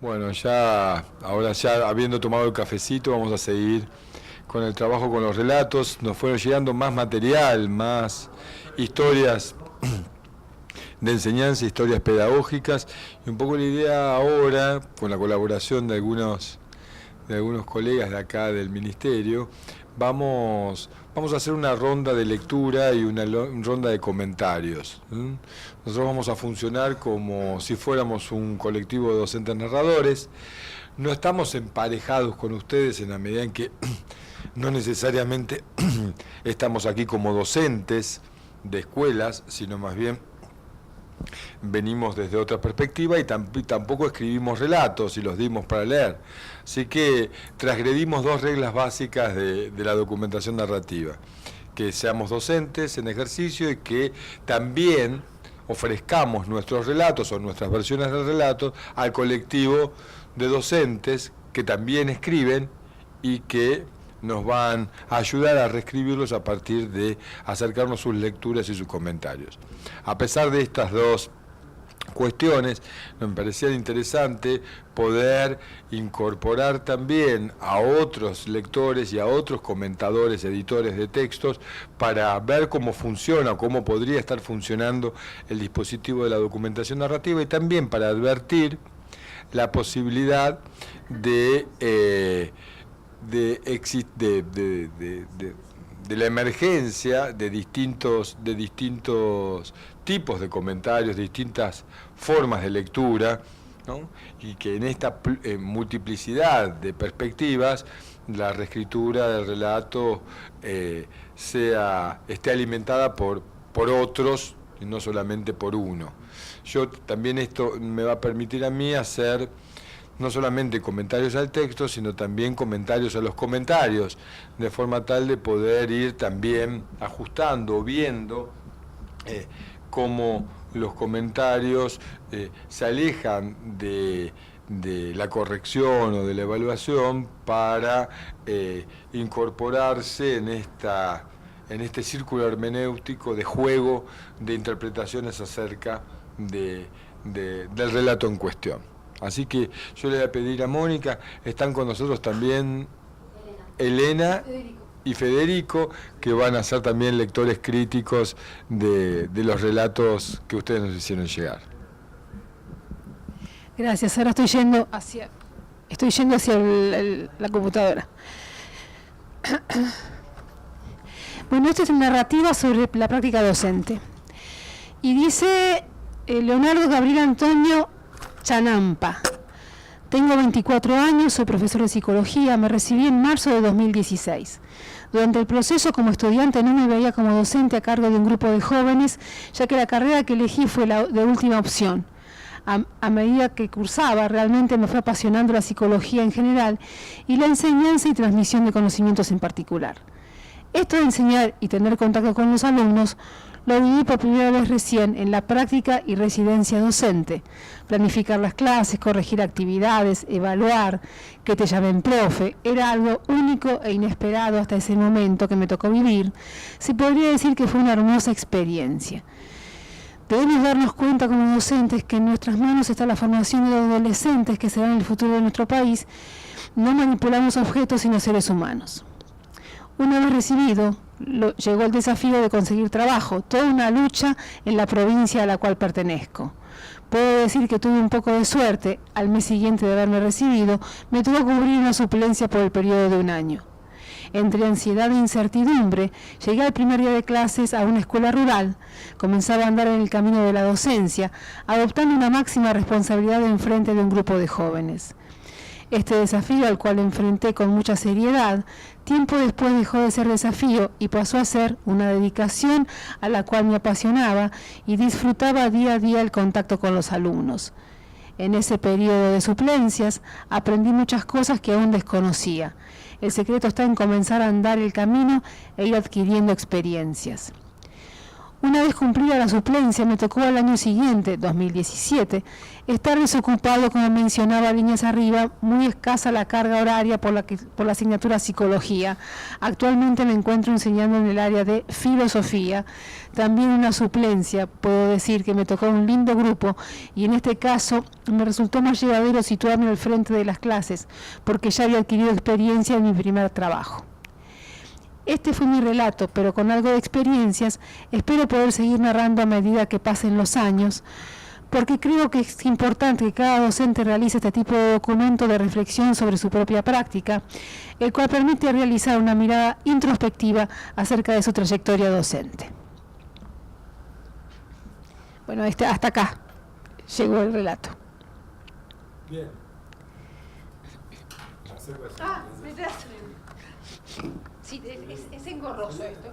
Bueno, ahora habiendo tomado el cafecito, vamos a seguir con el trabajo con los relatos. Nos fueron llegando más material, más historias de enseñanza, historias pedagógicas, y un poco la idea ahora, con la colaboración de algunos colegas de acá del Ministerio, vamos a hacer una ronda de lectura y una ronda de comentarios. Nosotros vamos a funcionar como si fuéramos un colectivo de docentes narradores. No estamos emparejados con ustedes en la medida en que no necesariamente estamos aquí como docentes de escuelas, sino más bien venimos desde otra perspectiva y tampoco escribimos relatos y los dimos para leer. Así que transgredimos dos reglas básicas de la documentación narrativa: que seamos docentes en ejercicio y que también ofrezcamos nuestros relatos o nuestras versiones del relato al colectivo de docentes que también escriben y que nos van a ayudar a reescribirlos a partir de acercarnos sus lecturas y sus comentarios. A pesar de estas dos cuestiones, me parecía interesante poder incorporar también a otros lectores y a otros comentadores, editores de textos, para ver cómo funciona, cómo podría estar funcionando el dispositivo de la documentación narrativa, y también para advertir la posibilidad de la emergencia de distintos tipos de comentarios, distintas formas de lectura, ¿no? Y que en esta multiplicidad de perspectivas la reescritura del relato esté alimentada por otros y no solamente por uno. También esto me va a permitir a mí hacer no solamente comentarios al texto, sino también comentarios a los comentarios, de forma tal de poder ir también ajustando o viendo cómo los comentarios se alejan de la corrección o de la evaluación para incorporarse en este círculo hermenéutico de juego de interpretaciones acerca del relato en cuestión. Así que yo le voy a pedir a Mónica, están con nosotros también Elena y Federico, que van a ser también lectores críticos de los relatos que ustedes nos hicieron llegar. Gracias, ahora estoy yendo hacia la computadora. Bueno, esta es una narrativa sobre la práctica docente. Y dice Leonardo Gabriel Antonio Chanampa: tengo 24 años, soy profesor de psicología, me recibí en marzo de 2016. Durante el proceso como estudiante no me veía como docente a cargo de un grupo de jóvenes, ya que la carrera que elegí fue la de última opción. A medida que cursaba, realmente me fue apasionando la psicología en general y la enseñanza y transmisión de conocimientos en particular. Esto de enseñar y tener contacto con los alumnos lo viví por primera vez recién en la práctica y residencia docente. Planificar las clases, corregir actividades, evaluar, que te llamen profe, era algo único e inesperado hasta ese momento que me tocó vivir. Se podría decir que fue una hermosa experiencia. Debemos darnos cuenta como docentes que en nuestras manos está la formación de los adolescentes que serán el futuro de nuestro país. No manipulamos objetos sino seres humanos. Una vez recibido, llegó el desafío de conseguir trabajo, toda una lucha en la provincia a la cual pertenezco. Puedo decir que tuve un poco de suerte. Al mes siguiente de haberme recibido, me tuvo que cubrir una suplencia por el periodo de un año. Entre ansiedad e incertidumbre, llegué al primer día de clases a una escuela rural. Comenzaba a andar en el camino de la docencia, adoptando una máxima responsabilidad en frente de un grupo de jóvenes. Este desafío, al cual enfrenté con mucha seriedad, tiempo después dejó de ser desafío y pasó a ser una dedicación a la cual me apasionaba y disfrutaba día a día el contacto con los alumnos. En ese periodo de suplencias aprendí muchas cosas que aún desconocía. El secreto está en comenzar a andar el camino e ir adquiriendo experiencias. Una vez cumplida la suplencia, me tocó al año siguiente, 2017, estar desocupado, como mencionaba líneas arriba, muy escasa la carga horaria por la asignatura psicología. Actualmente me encuentro enseñando en el área de filosofía, también una suplencia. Puedo decir que me tocó un lindo grupo y en este caso me resultó más llevadero situarme al frente de las clases, porque ya había adquirido experiencia en mi primer trabajo. Este fue mi relato, pero con algo de experiencias. Espero poder seguir narrando a medida que pasen los años, porque creo que es importante que cada docente realice este tipo de documento de reflexión sobre su propia práctica, el cual permite realizar una mirada introspectiva acerca de su trayectoria docente. Bueno, hasta acá llegó el relato. Bien. Sí, es engorroso esto.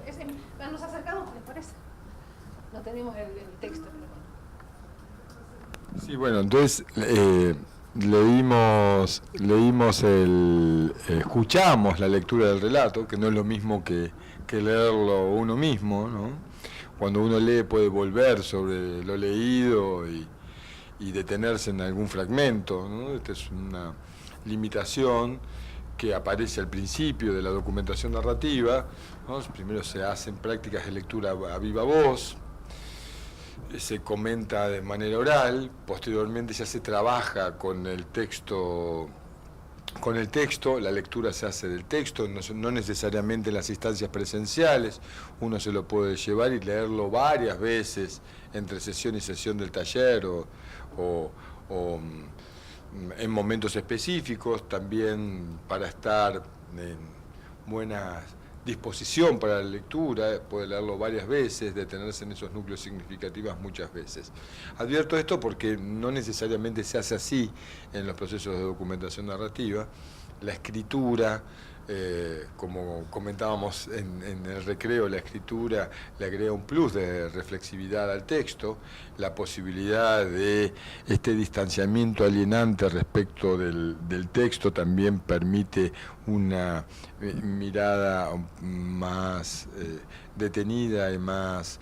Nos acercamos, ¿les parece? No tenemos el texto, pero bueno. Sí, bueno, entonces escuchamos la lectura del relato, que no es lo mismo que leerlo uno mismo, ¿no? Cuando uno lee puede volver sobre lo leído y detenerse en algún fragmento, ¿no? Esta es una limitación que aparece al principio de la documentación narrativa, ¿no? Primero se hacen prácticas de lectura a viva voz, se comenta de manera oral, posteriormente ya se trabaja con el texto, la lectura se hace del texto, no necesariamente en las instancias presenciales, uno se lo puede llevar y leerlo varias veces entre sesión y sesión del taller o en momentos específicos, también para estar en buena disposición para la lectura, puede leerlo varias veces, detenerse en esos núcleos significativos muchas veces. Advierto esto porque no necesariamente se hace así en los procesos de documentación narrativa. La escritura, como comentábamos en el recreo, la escritura le agrega un plus de reflexividad al texto, la posibilidad de este distanciamiento alienante respecto del texto también permite una mirada más detenida y más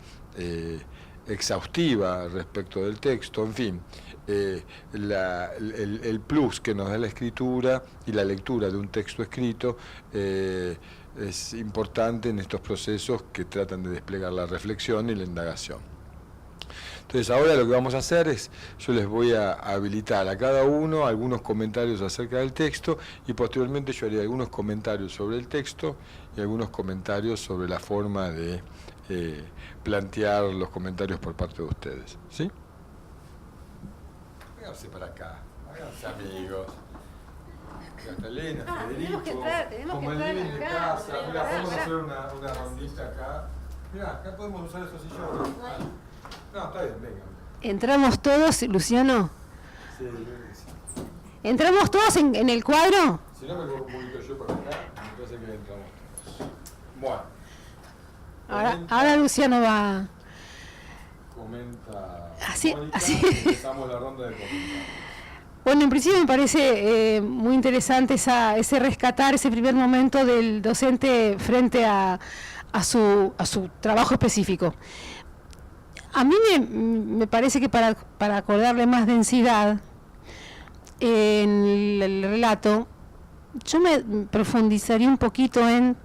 exhaustiva respecto del texto, en fin. El plus que nos da la escritura y la lectura de un texto escrito es importante en estos procesos que tratan de desplegar la reflexión y la indagación. Entonces ahora lo que vamos a hacer es, yo les voy a habilitar a cada uno algunos comentarios acerca del texto y posteriormente yo haré algunos comentarios sobre el texto y algunos comentarios sobre la forma de plantear los comentarios por parte de ustedes, ¿sí? Háganse para acá, háganse amigos. Catalina, Federico, tenemos como que el entrar living de acá. casa. Mira, podemos hacer una rondita acá. Mira, acá podemos usar estos sillones. No, está bien, venga. ¿Entramos todos, Luciano? Sí, yo creo que sí. ¿Entramos todos en el cuadro? Si no me comunico yo por acá, me parece que entramos todos. Bueno. Ahora Luciano va. Comenta. Así. Empezamos la ronda de comentarios. Bueno, en principio me parece muy interesante ese rescatar ese primer momento del docente frente a su trabajo específico. A mí me parece que para acordarle más densidad en el relato, yo me profundizaría un poquito en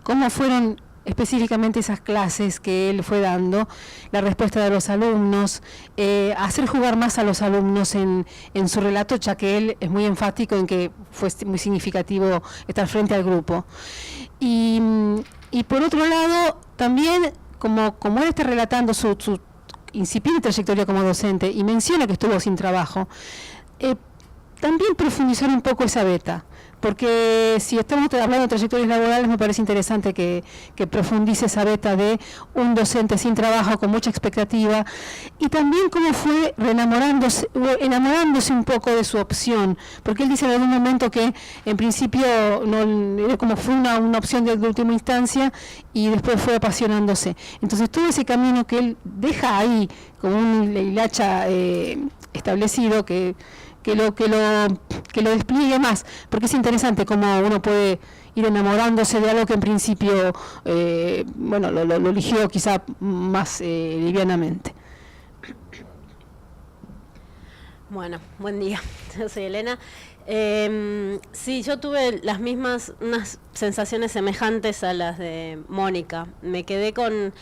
cómo fueron específicamente esas clases que él fue dando, la respuesta de los alumnos, hacer jugar más a los alumnos en su relato, ya que él es muy enfático en que fue muy significativo estar frente al grupo. Y por otro lado, también, como él está relatando su incipiente trayectoria como docente y menciona que estuvo sin trabajo, también profundizar un poco esa beta. Porque si estamos hablando de trayectorias laborales, me parece interesante que profundice esa beta de un docente sin trabajo, con mucha expectativa, y también cómo fue enamorándose un poco de su opción, porque él dice en algún momento que en principio no, como fue una opción de última instancia, y después fue apasionándose. Entonces todo ese camino que él deja ahí, como un hilacha establecido, que que lo despliegue más, porque es interesante cómo uno puede ir enamorándose de algo que en principio, lo eligió quizá más livianamente. Bueno, buen día, yo soy Elena. Sí, yo tuve unas sensaciones semejantes a las de Mónica. Me quedé con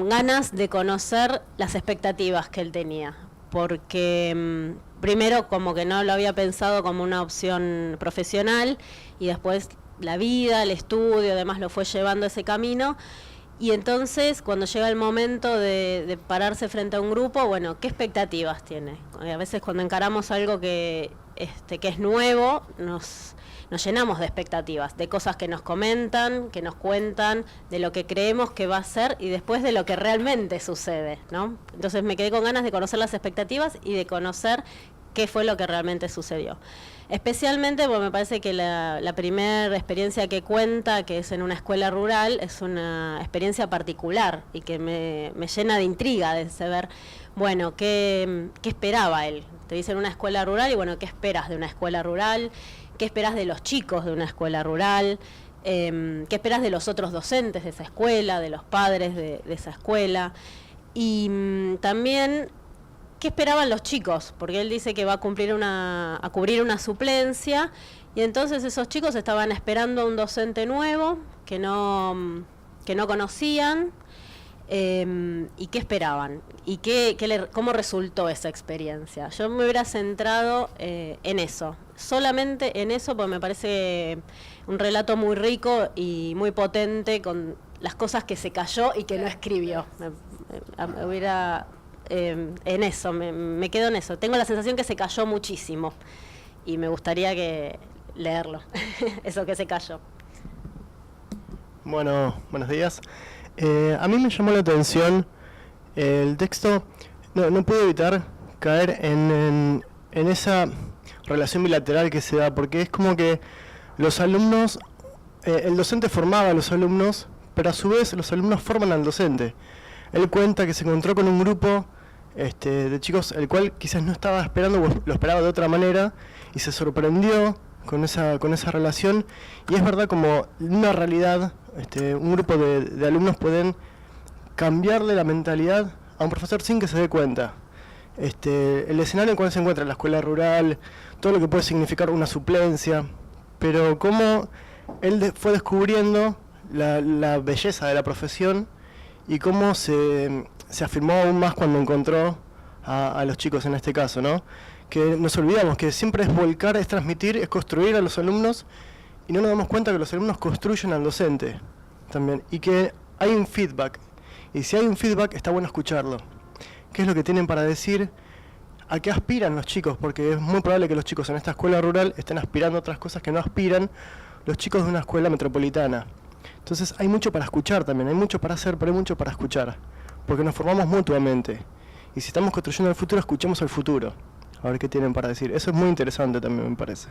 ganas de conocer las expectativas que él tenía, porque primero como que no lo había pensado como una opción profesional y después la vida, el estudio, además lo fue llevando ese camino. Y entonces, cuando llega el momento de pararse frente a un grupo, bueno, ¿qué expectativas tiene? A veces cuando encaramos algo que es nuevo, nos llenamos de expectativas, de cosas que nos comentan, que nos cuentan, de lo que creemos que va a ser y después de lo que realmente sucede, ¿no? Entonces me quedé con ganas de conocer las expectativas y de conocer qué fue lo que realmente sucedió. Especialmente porque me parece que la primera experiencia que cuenta, que es en una escuela rural, es una experiencia particular y que me llena de intriga de saber, bueno, qué esperaba él. Te dicen una escuela rural y bueno, ¿qué esperas de una escuela rural? ¿Qué esperas de los chicos de una escuela rural? ¿Qué esperas de los otros docentes de esa escuela, de los padres de esa escuela? Y también, ¿qué esperaban los chicos? Porque él dice que va a cubrir una suplencia y entonces esos chicos estaban esperando a un docente nuevo que no conocían. ¿Y qué esperaban? ¿Y cómo resultó esa experiencia? Yo me hubiera centrado en eso, solamente en eso, porque me parece un relato muy rico y muy potente con las cosas que se cayó y que no escribió. En eso, me quedo en eso. Tengo la sensación que se cayó muchísimo y me gustaría leerlo, eso que se cayó. Bueno, buenos días. A mí me llamó la atención el texto, no pude evitar caer en esa relación bilateral que se da, porque es como que los alumnos, el docente formaba a los alumnos, pero a su vez los alumnos forman al docente. Él cuenta que se encontró con un grupo de chicos, el cual quizás no estaba esperando, o lo esperaba de otra manera, y se sorprendió con esa relación, y es verdad como una realidad, un grupo de alumnos pueden cambiarle la mentalidad a un profesor sin que se dé cuenta. El escenario en el cual se encuentra la escuela rural, todo lo que puede significar una suplencia, pero cómo él fue descubriendo la belleza de la profesión y cómo se afirmó aún más cuando encontró a los chicos en este caso, ¿no? Que nos olvidamos que siempre es volcar, es transmitir, es construir a los alumnos y no nos damos cuenta que los alumnos construyen al docente también y que hay un feedback, y si hay un feedback está bueno escucharlo. ¿Qué es lo que tienen para decir? ¿A qué aspiran los chicos? Porque es muy probable que los chicos en esta escuela rural estén aspirando a otras cosas que no aspiran los chicos de una escuela metropolitana. Entonces hay mucho para escuchar también, hay mucho para hacer, pero hay mucho para escuchar, porque nos formamos mutuamente. Y si estamos construyendo el futuro, escuchemos el futuro, a ver qué tienen para decir. Eso es muy interesante también, me parece.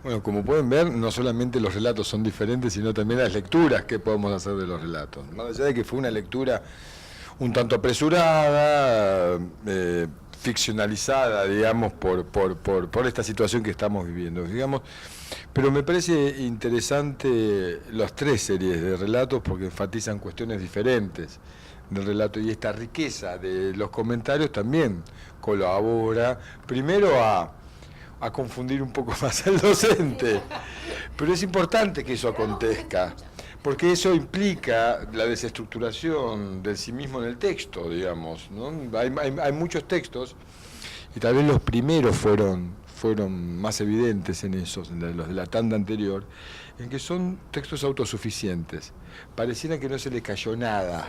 Bueno, como pueden ver, no solamente los relatos son diferentes, sino también las lecturas que podemos hacer de los relatos. Más allá de que fue una lectura un tanto apresurada, ficcionalizada, digamos, por esta situación que estamos viviendo, digamos. Pero me parece interesante las tres series de relatos porque enfatizan cuestiones diferentes del relato, y esta riqueza de los comentarios también colabora primero a confundir un poco más al docente, pero es importante que eso acontezca, porque eso implica la desestructuración del sí mismo en el texto, digamos, ¿no? Hay muchos textos, y tal vez los primeros fueron más evidentes en esos, en los de la tanda anterior, en que son textos autosuficientes. Pareciera que no se les cayó nada,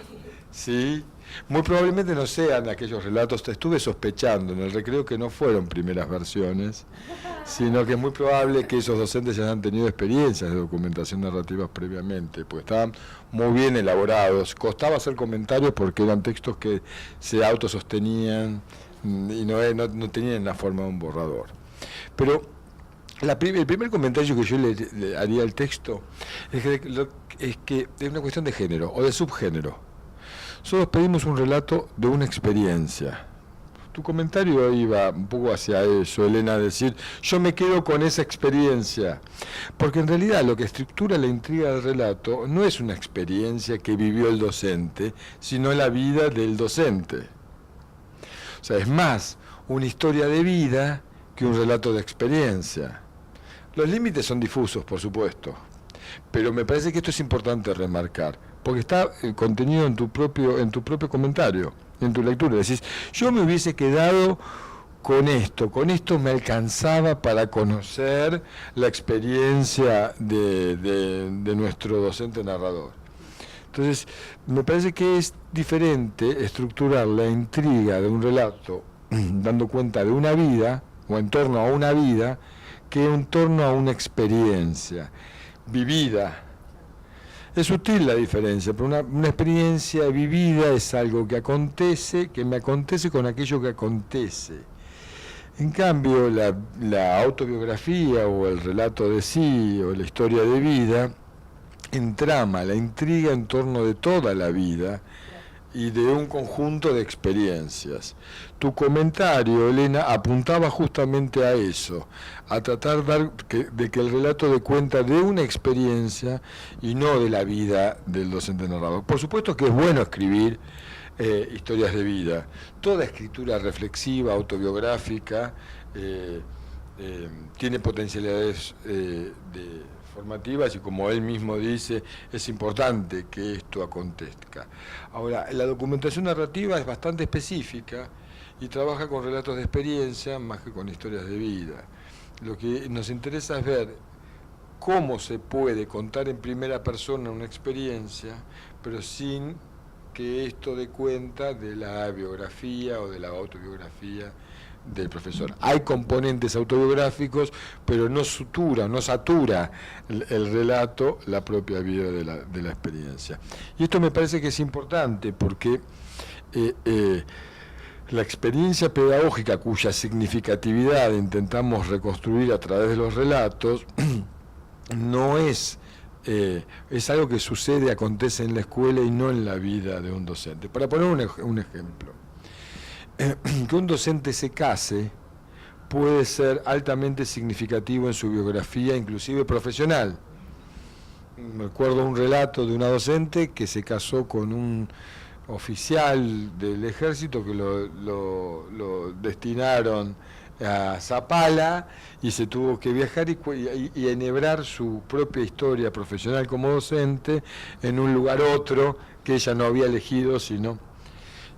¿sí? Muy probablemente no sean aquellos relatos, estuve sospechando en el recreo que no fueron primeras versiones, sino que es muy probable que esos docentes ya hayan tenido experiencias de documentación narrativa previamente, pues estaban muy bien elaborados, costaba hacer comentarios porque eran textos que se autosostenían y no tenían la forma de un borrador. Pero el primer comentario que yo le haría al texto es que es una cuestión de género o de subgénero. Nosotros pedimos un relato de una experiencia, Tu comentario iba un poco hacia eso, Elena, decir, yo me quedo con esa experiencia, porque en realidad lo que estructura la intriga del relato no es una experiencia que vivió el docente, sino la vida del docente. O sea, es más una historia de vida que un relato de experiencia. Los límites son difusos, por supuesto, pero me parece que esto es importante remarcar, porque está contenido en tu propio comentario, en tu lectura. Decís, yo me hubiese quedado con esto me alcanzaba para conocer la experiencia de nuestro docente narrador. Entonces, me parece que es diferente estructurar la intriga de un relato dando cuenta de una vida, o en torno a una vida, que en torno a una experiencia vivida. Es sutil la diferencia, pero una experiencia vivida es algo que acontece, que me acontece con aquello que acontece. En cambio, la autobiografía o el relato de sí o la historia de vida entrama la intriga en torno de toda la vida y de un conjunto de experiencias. Tu comentario, Elena, apuntaba justamente a eso, a tratar de que el relato dé cuenta de una experiencia y no de la vida del docente narrador. Por supuesto que es bueno escribir historias de vida. Toda escritura reflexiva, autobiográfica, tiene potencialidades formativas y, como él mismo dice, es importante que esto acontezca. Ahora, la documentación narrativa es bastante específica y trabaja con relatos de experiencia más que con historias de vida. Lo que nos interesa es ver cómo se puede contar en primera persona una experiencia, pero sin que esto dé cuenta de la biografía o de la autobiografía del profesor. Hay componentes autobiográficos, pero no satura el relato la propia vida de la experiencia. Y esto me parece que es importante porque la experiencia pedagógica cuya significatividad intentamos reconstruir a través de los relatos no es algo que sucede, acontece en la escuela y no en la vida de un docente. Para poner un ejemplo, que un docente se case puede ser altamente significativo en su biografía, inclusive profesional. Me acuerdo un relato de una docente que se casó con un oficial del ejército que lo destinaron a Zapala y se tuvo que viajar y enhebrar su propia historia profesional como docente en un lugar otro que ella no había elegido, sino...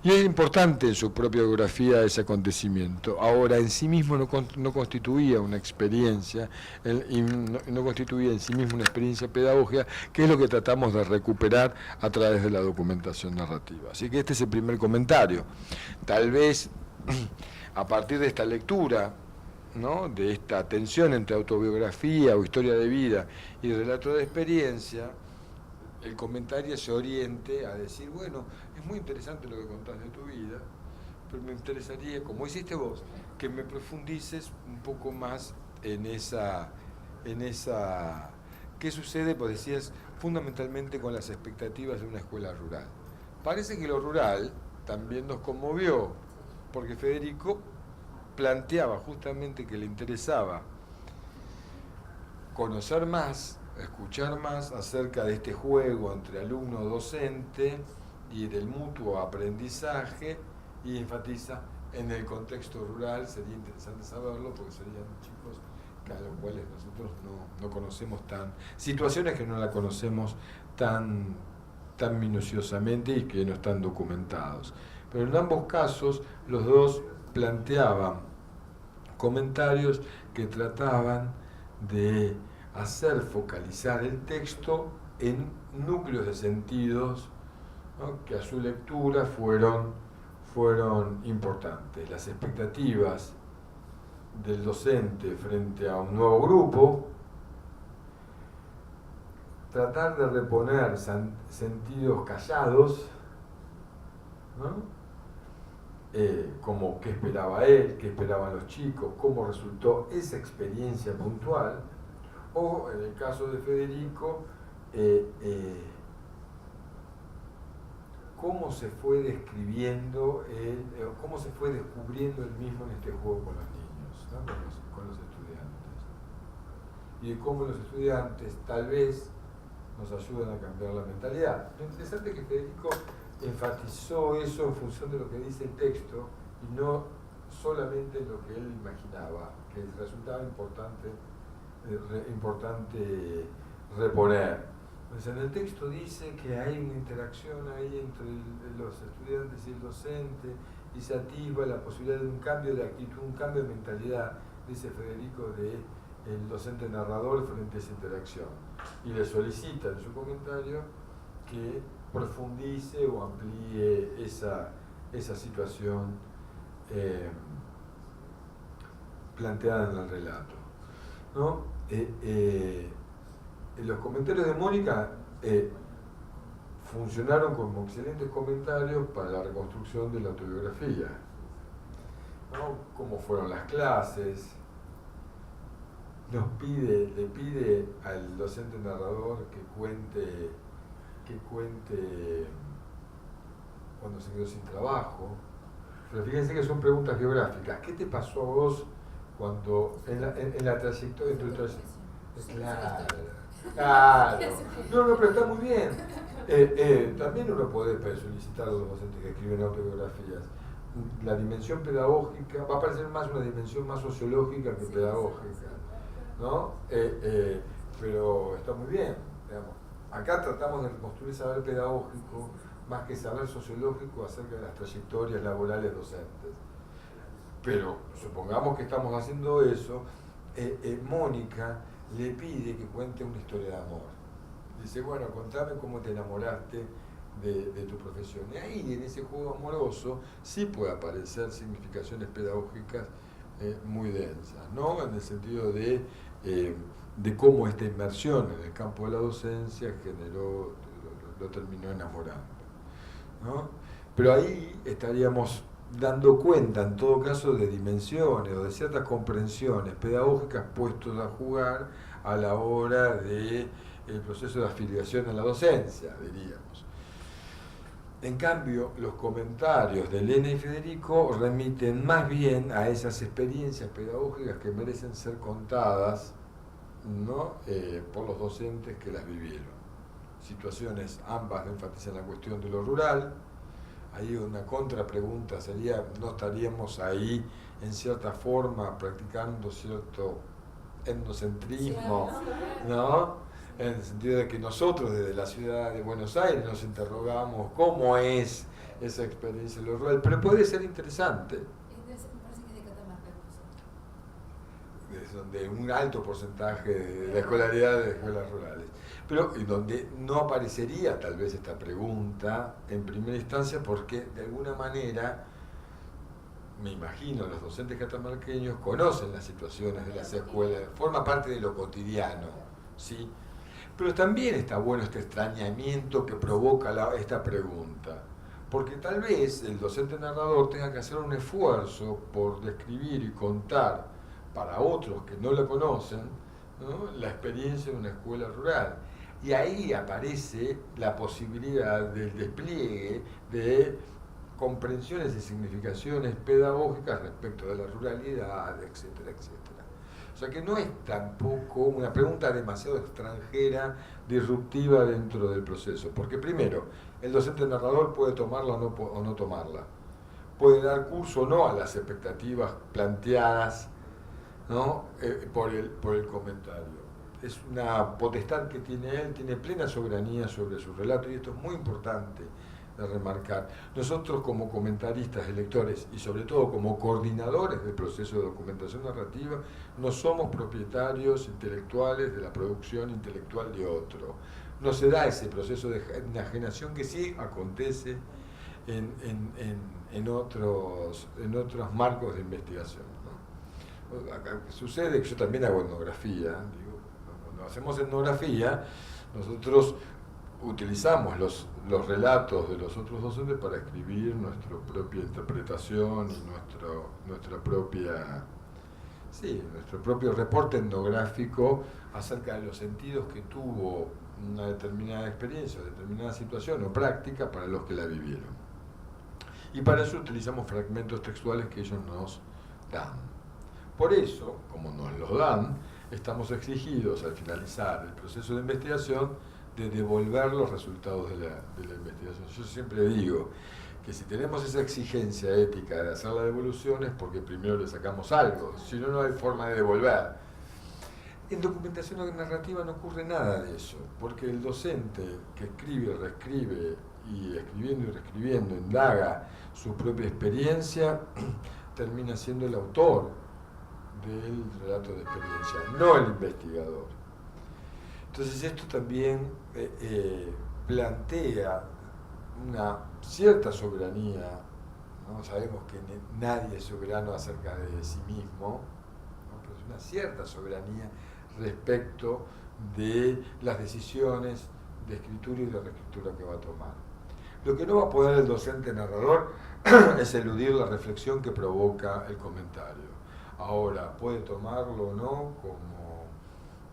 Y es importante en su propia biografía ese acontecimiento. Ahora, en sí mismo no constituía una experiencia, y no constituía en sí mismo una experiencia pedagógica, que es lo que tratamos de recuperar a través de la documentación narrativa. Así que este es el primer comentario. Tal vez, a partir de esta lectura, ¿no?, de esta tensión entre autobiografía o historia de vida y relato de experiencia, el comentario se oriente a decir, bueno, es muy interesante lo que contás de tu vida, pero me interesaría, como hiciste vos, que me profundices un poco más en esa ¿qué sucede? Pues decías, fundamentalmente con las expectativas de una escuela rural. Parece que lo rural también nos conmovió, porque Federico planteaba justamente que le interesaba conocer más, escuchar más acerca de este juego entre alumno-docente y del mutuo aprendizaje, y enfatiza en el contexto rural. Sería interesante saberlo porque serían chicos a los cuales nosotros no conocemos situaciones que no la conocemos tan minuciosamente y que no están documentados. Pero en ambos casos los dos planteaban comentarios que trataban de hacer focalizar el texto en núcleos de sentidos, ¿no?, que a su lectura fueron importantes. Las expectativas del docente frente a un nuevo grupo, tratar de reponer sentidos callados, ¿no?, como qué esperaba él, qué esperaban los chicos, cómo resultó esa experiencia puntual, o en el caso de Federico, cómo se fue describiendo, cómo se fue descubriendo él mismo en este juego con los niños, ¿no? con los estudiantes. Y de cómo los estudiantes tal vez nos ayudan a cambiar la mentalidad. Lo interesante es que Federico enfatizó eso en función de lo que dice el texto y no solamente en lo que él imaginaba, que resultaba importante reponer. Pues en el texto dice que hay una interacción ahí entre los estudiantes y el docente y se atisba la posibilidad de un cambio de actitud, un cambio de mentalidad, dice Federico, del docente narrador frente a esa interacción. Y le solicita en su comentario que profundice o amplíe esa situación planteada en el relato, ¿no? Los comentarios de Mónica funcionaron como excelentes comentarios para la reconstrucción de la autobiografía, ¿no? Cómo fueron las clases. Le pide al docente narrador que cuente cuando se quedó sin trabajo. Pero fíjense que son preguntas geográficas. ¿Qué te pasó a vos cuando en la trayectoria? Claro. No, pero está muy bien. También uno puede solicitar a los docentes que escriben autobiografías. La dimensión pedagógica va a parecer más una dimensión más sociológica que pedagógica, ¿no? Pero está muy bien, digamos. Acá tratamos de reconstruir saber pedagógico más que saber sociológico acerca de las trayectorias laborales docentes. Pero supongamos que estamos haciendo eso, Mónica le pide que cuente una historia de amor. Dice, bueno, contame cómo te enamoraste de tu profesión. Y ahí, en ese juego amoroso, sí puede aparecer significaciones pedagógicas muy densas, ¿no? En el sentido de cómo esta inmersión en el campo de la docencia lo terminó enamorando, ¿no? Pero ahí estaríamos dando cuenta, en todo caso, de dimensiones o de ciertas comprensiones pedagógicas puestos a jugar a la hora del proceso de afiliación a la docencia, diríamos. En cambio, los comentarios de Elena y Federico remiten más bien a esas experiencias pedagógicas que merecen ser contadas, ¿no? Por los docentes que las vivieron. Situaciones, ambas enfatizan la cuestión de lo rural. Ahí una contrapregunta sería, ¿no estaríamos ahí en cierta forma practicando cierto etnocentrismo, ¿no? En el sentido de que nosotros desde la ciudad de Buenos Aires nos interrogamos cómo es esa experiencia en lo rural, pero puede ser interesante. Me parece que es de Catamarca. Es donde un alto porcentaje de la escolaridad de escuelas rurales. Pero donde no aparecería tal vez esta pregunta en primera instancia porque de alguna manera, me imagino, los docentes catamarqueños conocen las situaciones de las escuelas, forma parte de lo cotidiano, ¿sí? Pero también está bueno este extrañamiento que provoca esta pregunta, porque tal vez el docente narrador tenga que hacer un esfuerzo por describir y contar para otros que no la conocen, ¿no? La experiencia de una escuela rural. Y ahí aparece la posibilidad del despliegue de comprensiones y significaciones pedagógicas respecto de la ruralidad, etcétera, etcétera. O sea que no es tampoco una pregunta demasiado extranjera, disruptiva dentro del proceso, porque primero, el docente narrador puede tomarla o no tomarla, puede dar curso o no a las expectativas planteadas, ¿no? por el comentario. Es una potestad que tiene él, tiene plena soberanía sobre su relato, y esto es muy importante de remarcar. Nosotros como comentaristas de lectores y sobre todo como coordinadores del proceso de documentación narrativa no somos propietarios intelectuales de la producción intelectual de otro. No se da ese proceso de enajenación que sí acontece en otros marcos de investigación, ¿no? Acá sucede que yo también hago etnografía, digo, cuando hacemos etnografía nosotros utilizamos los relatos de los otros docentes para escribir nuestra propia interpretación y nuestro propio reporte etnográfico acerca de los sentidos que tuvo una determinada experiencia, determinada situación o práctica para los que la vivieron. Y para eso utilizamos fragmentos textuales que ellos nos dan. Por eso, como nos los dan, estamos exigidos al finalizar el proceso de investigación de devolver los resultados de la investigación. Yo siempre digo que si tenemos esa exigencia ética de hacer la devolución es porque primero le sacamos algo, si no, no hay forma de devolver. En documentación narrativa no ocurre nada de eso, porque el docente que escribe, reescribe, y escribiendo y reescribiendo, indaga su propia experiencia, termina siendo el autor del relato de experiencia, no el investigador. Entonces esto también plantea una cierta soberanía, ¿no? Sabemos que nadie es soberano acerca de sí mismo, ¿no? Pero es una cierta soberanía respecto de las decisiones de escritura y de reescritura que va a tomar. Lo que no va a poder el docente narrador es eludir la reflexión que provoca el comentario. Ahora, puede tomarlo o no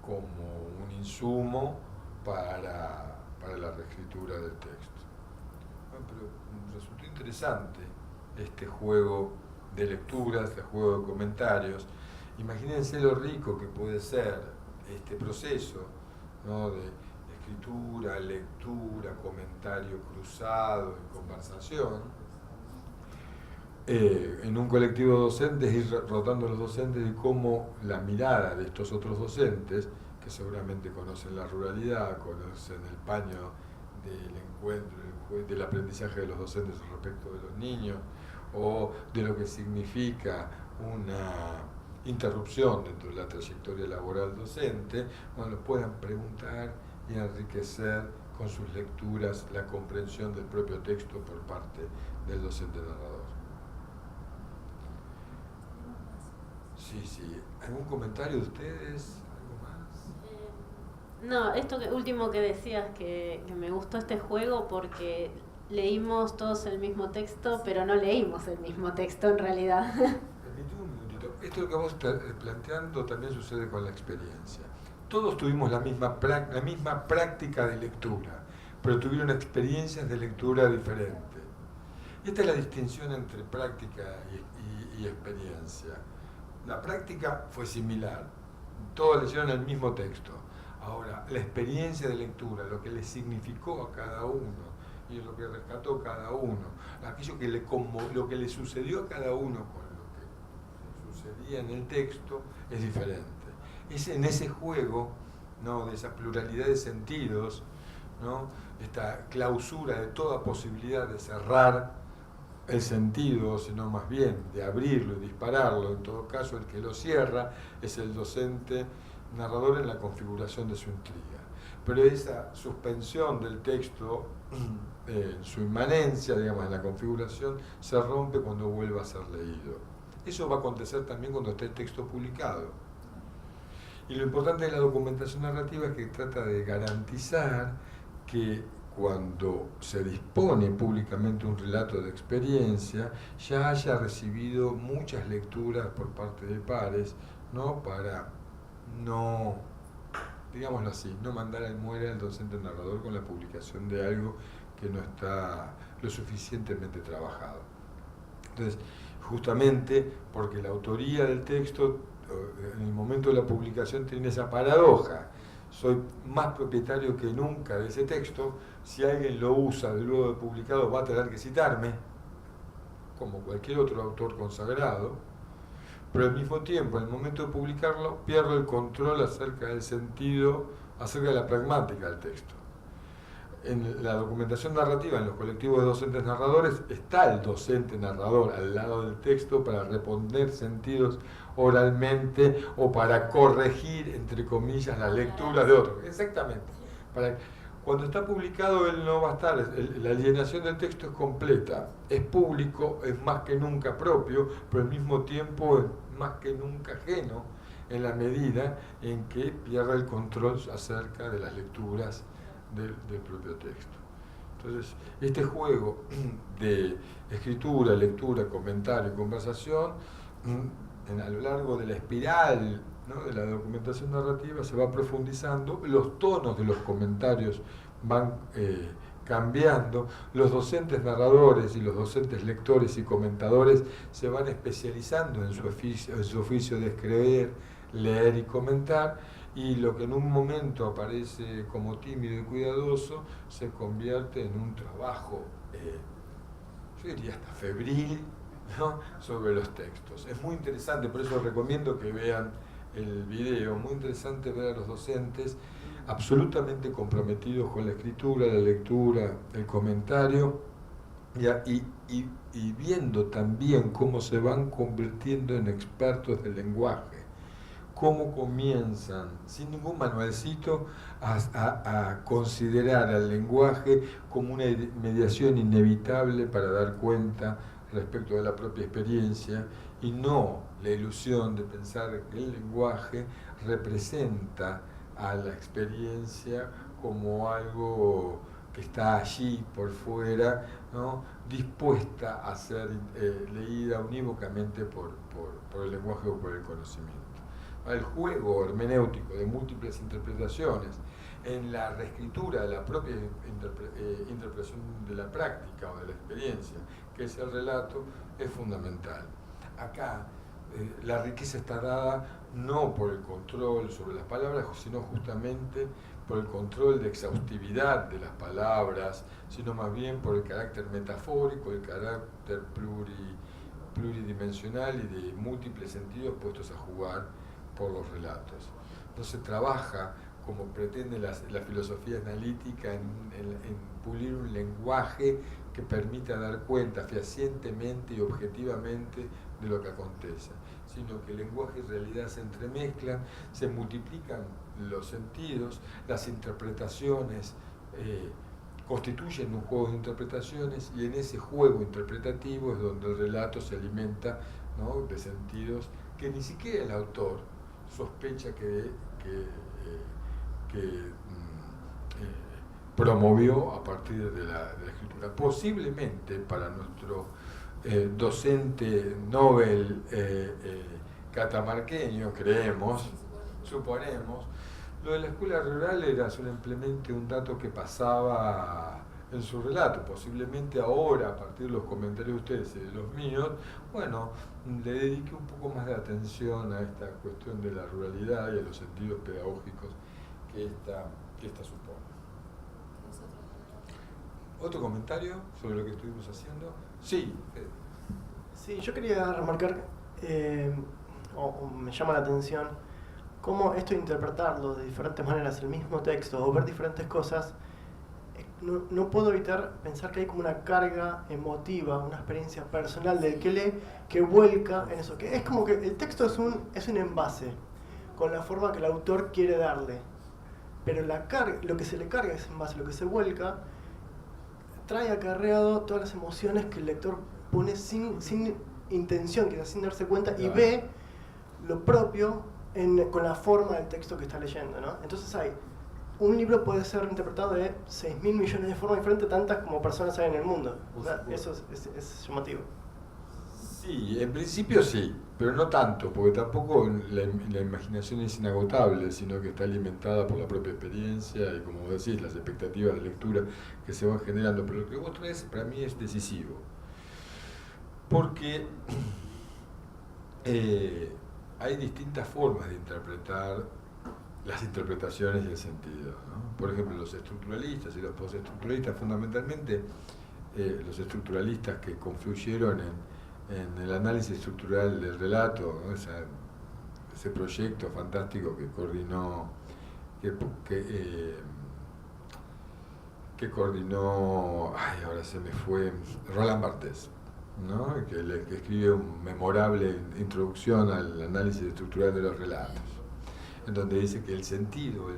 como un insumo para la reescritura del texto. Bueno, pero resultó interesante este juego de lecturas, este juego de comentarios. Imagínense lo rico que puede ser este proceso, ¿no? De escritura, lectura, comentario cruzado y conversación. En un colectivo de docentes, ir rotando los docentes y cómo la mirada de estos otros docentes, que seguramente conocen la ruralidad, conocen el paño del encuentro, del aprendizaje de los docentes respecto de los niños, o de lo que significa una interrupción dentro de la trayectoria laboral docente, bueno, los puedan preguntar y enriquecer con sus lecturas la comprensión del propio texto por parte del docente narrador. Sí. ¿Algún comentario de ustedes? ¿Algo más? No, esto último que decías, que me gustó este juego porque leímos todos el mismo texto, pero no leímos el mismo texto en realidad. Permíteme un minutito. Esto que vamos planteando también sucede con la experiencia. Todos tuvimos la misma práctica de lectura, pero tuvieron experiencias de lectura diferentes. Esta es la distinción entre práctica y experiencia. La práctica fue similar, todos leyeron el mismo texto. Ahora, la experiencia de lectura, lo que le significó a cada uno y lo que rescató cada uno, aquello que lo que le sucedió a cada uno con lo que sucedía en el texto es diferente. Es en ese juego, ¿no? De esa pluralidad de sentidos, ¿no? Esta clausura de toda posibilidad de cerrar el sentido, sino más bien de abrirlo y dispararlo. En todo caso, el que lo cierra es el docente narrador en la configuración de su intriga. Pero esa suspensión del texto, en su inmanencia, digamos, en la configuración, se rompe cuando vuelva a ser leído. Eso va a acontecer también cuando esté el texto publicado. Y lo importante de la documentación narrativa es que trata de garantizar que cuando se dispone públicamente un relato de experiencia, ya haya recibido muchas lecturas por parte de pares, ¿no? Para no, digámoslo así, no mandar al muere al docente narrador con la publicación de algo que no está lo suficientemente trabajado. Entonces, justamente porque la autoría del texto en el momento de la publicación tiene esa paradoja. Soy más propietario que nunca de ese texto. Si alguien lo usa luego de publicado va a tener que citarme, como cualquier otro autor consagrado, pero al mismo tiempo, en el momento de publicarlo, pierdo el control acerca del sentido, acerca de la pragmática del texto. En la documentación narrativa, en los colectivos de docentes narradores, está el docente narrador al lado del texto para responder sentidos oralmente o para corregir, entre comillas, la lectura de otros. Exactamente. Cuando está publicado, él no va a estar. La alienación del texto es completa. Es público, es más que nunca propio, pero al mismo tiempo es más que nunca ajeno en la medida en que pierde el control acerca de las lecturas del propio texto. Entonces, este juego de escritura, lectura, comentario y conversación a lo largo de la espiral, ¿no?, de la documentación narrativa, se va profundizando, los tonos de los comentarios van cambiando, los docentes narradores y los docentes lectores y comentadores se van especializando en su oficio de escribir, leer y comentar, y lo que en un momento aparece como tímido y cuidadoso se convierte en un trabajo, yo diría hasta febril, ¿no?, sobre los textos. Es muy interesante, por eso recomiendo que vean el video, muy interesante ver a los docentes absolutamente comprometidos con la escritura, la lectura, el comentario, y viendo también cómo se van convirtiendo en expertos del lenguaje, cómo comienzan, sin ningún manualcito, a considerar al lenguaje como una mediación inevitable para dar cuenta respecto de la propia experiencia, y no la ilusión de pensar que el lenguaje representa a la experiencia como algo que está allí por fuera, ¿no?, dispuesta a ser leída unívocamente por el lenguaje o por el conocimiento. El juego hermenéutico de múltiples interpretaciones en la reescritura de la propia interpretación de la práctica o de la experiencia, que es el relato, es fundamental. Acá la riqueza está dada no por el control sobre las palabras, sino justamente por el control de exhaustividad de las palabras, sino más bien por el carácter metafórico, el carácter pluridimensional y de múltiples sentidos puestos a jugar por los relatos. No se trabaja, como pretende la filosofía analítica, en pulir un lenguaje que permita dar cuenta fehacientemente y objetivamente de lo que acontece, sino que el lenguaje y realidad se entremezclan, se multiplican los sentidos, las interpretaciones constituyen un juego de interpretaciones, y en ese juego interpretativo es donde el relato se alimenta, ¿no?, de sentidos que ni siquiera el autor sospecha que promovió a partir de la escritura. Posiblemente para nuestro docente Nobel catamarqueño, suponemos, lo de la escuela rural era simplemente un dato que pasaba en su relato. Posiblemente ahora, a partir de los comentarios de ustedes y de los míos, bueno, le dedique un poco más de atención a esta cuestión de la ruralidad y a los sentidos pedagógicos que esta supone. ¿Otro comentario sobre lo que estuvimos haciendo? Sí. Sí, yo quería remarcar, o me llama la atención, cómo esto de interpretarlo de diferentes maneras, el mismo texto, o ver diferentes cosas, no puedo evitar pensar que hay como una carga emotiva, una experiencia personal del que lee, que vuelca en eso. Que es como que el texto es un envase, con la forma que el autor quiere darle. Pero lo que se le carga a ese envase, lo que se vuelca, trae acarreado todas las emociones que el lector pone sin intención, quizás sin darse cuenta, y ve lo propio con la forma del texto que está leyendo, ¿no? Entonces un libro puede ser interpretado de 6.000 millones de formas diferentes, tantas como personas hay en el mundo. Eso es llamativo. Sí, en principio sí, pero no tanto, porque tampoco la imaginación es inagotable, sino que está alimentada por la propia experiencia y, como decís, las expectativas de lectura que se van generando. Pero lo que vos traes para mí es decisivo, porque hay distintas formas de interpretar las interpretaciones y el sentido, ¿no? Por ejemplo, los estructuralistas y los postestructuralistas, fundamentalmente los estructuralistas que confluyeron en el análisis estructural del relato, ¿no? Ese proyecto fantástico que coordinó ahora se me fue, Roland Barthes, ¿no? que escribe una memorable introducción al análisis estructural de los relatos, en donde dice que el sentido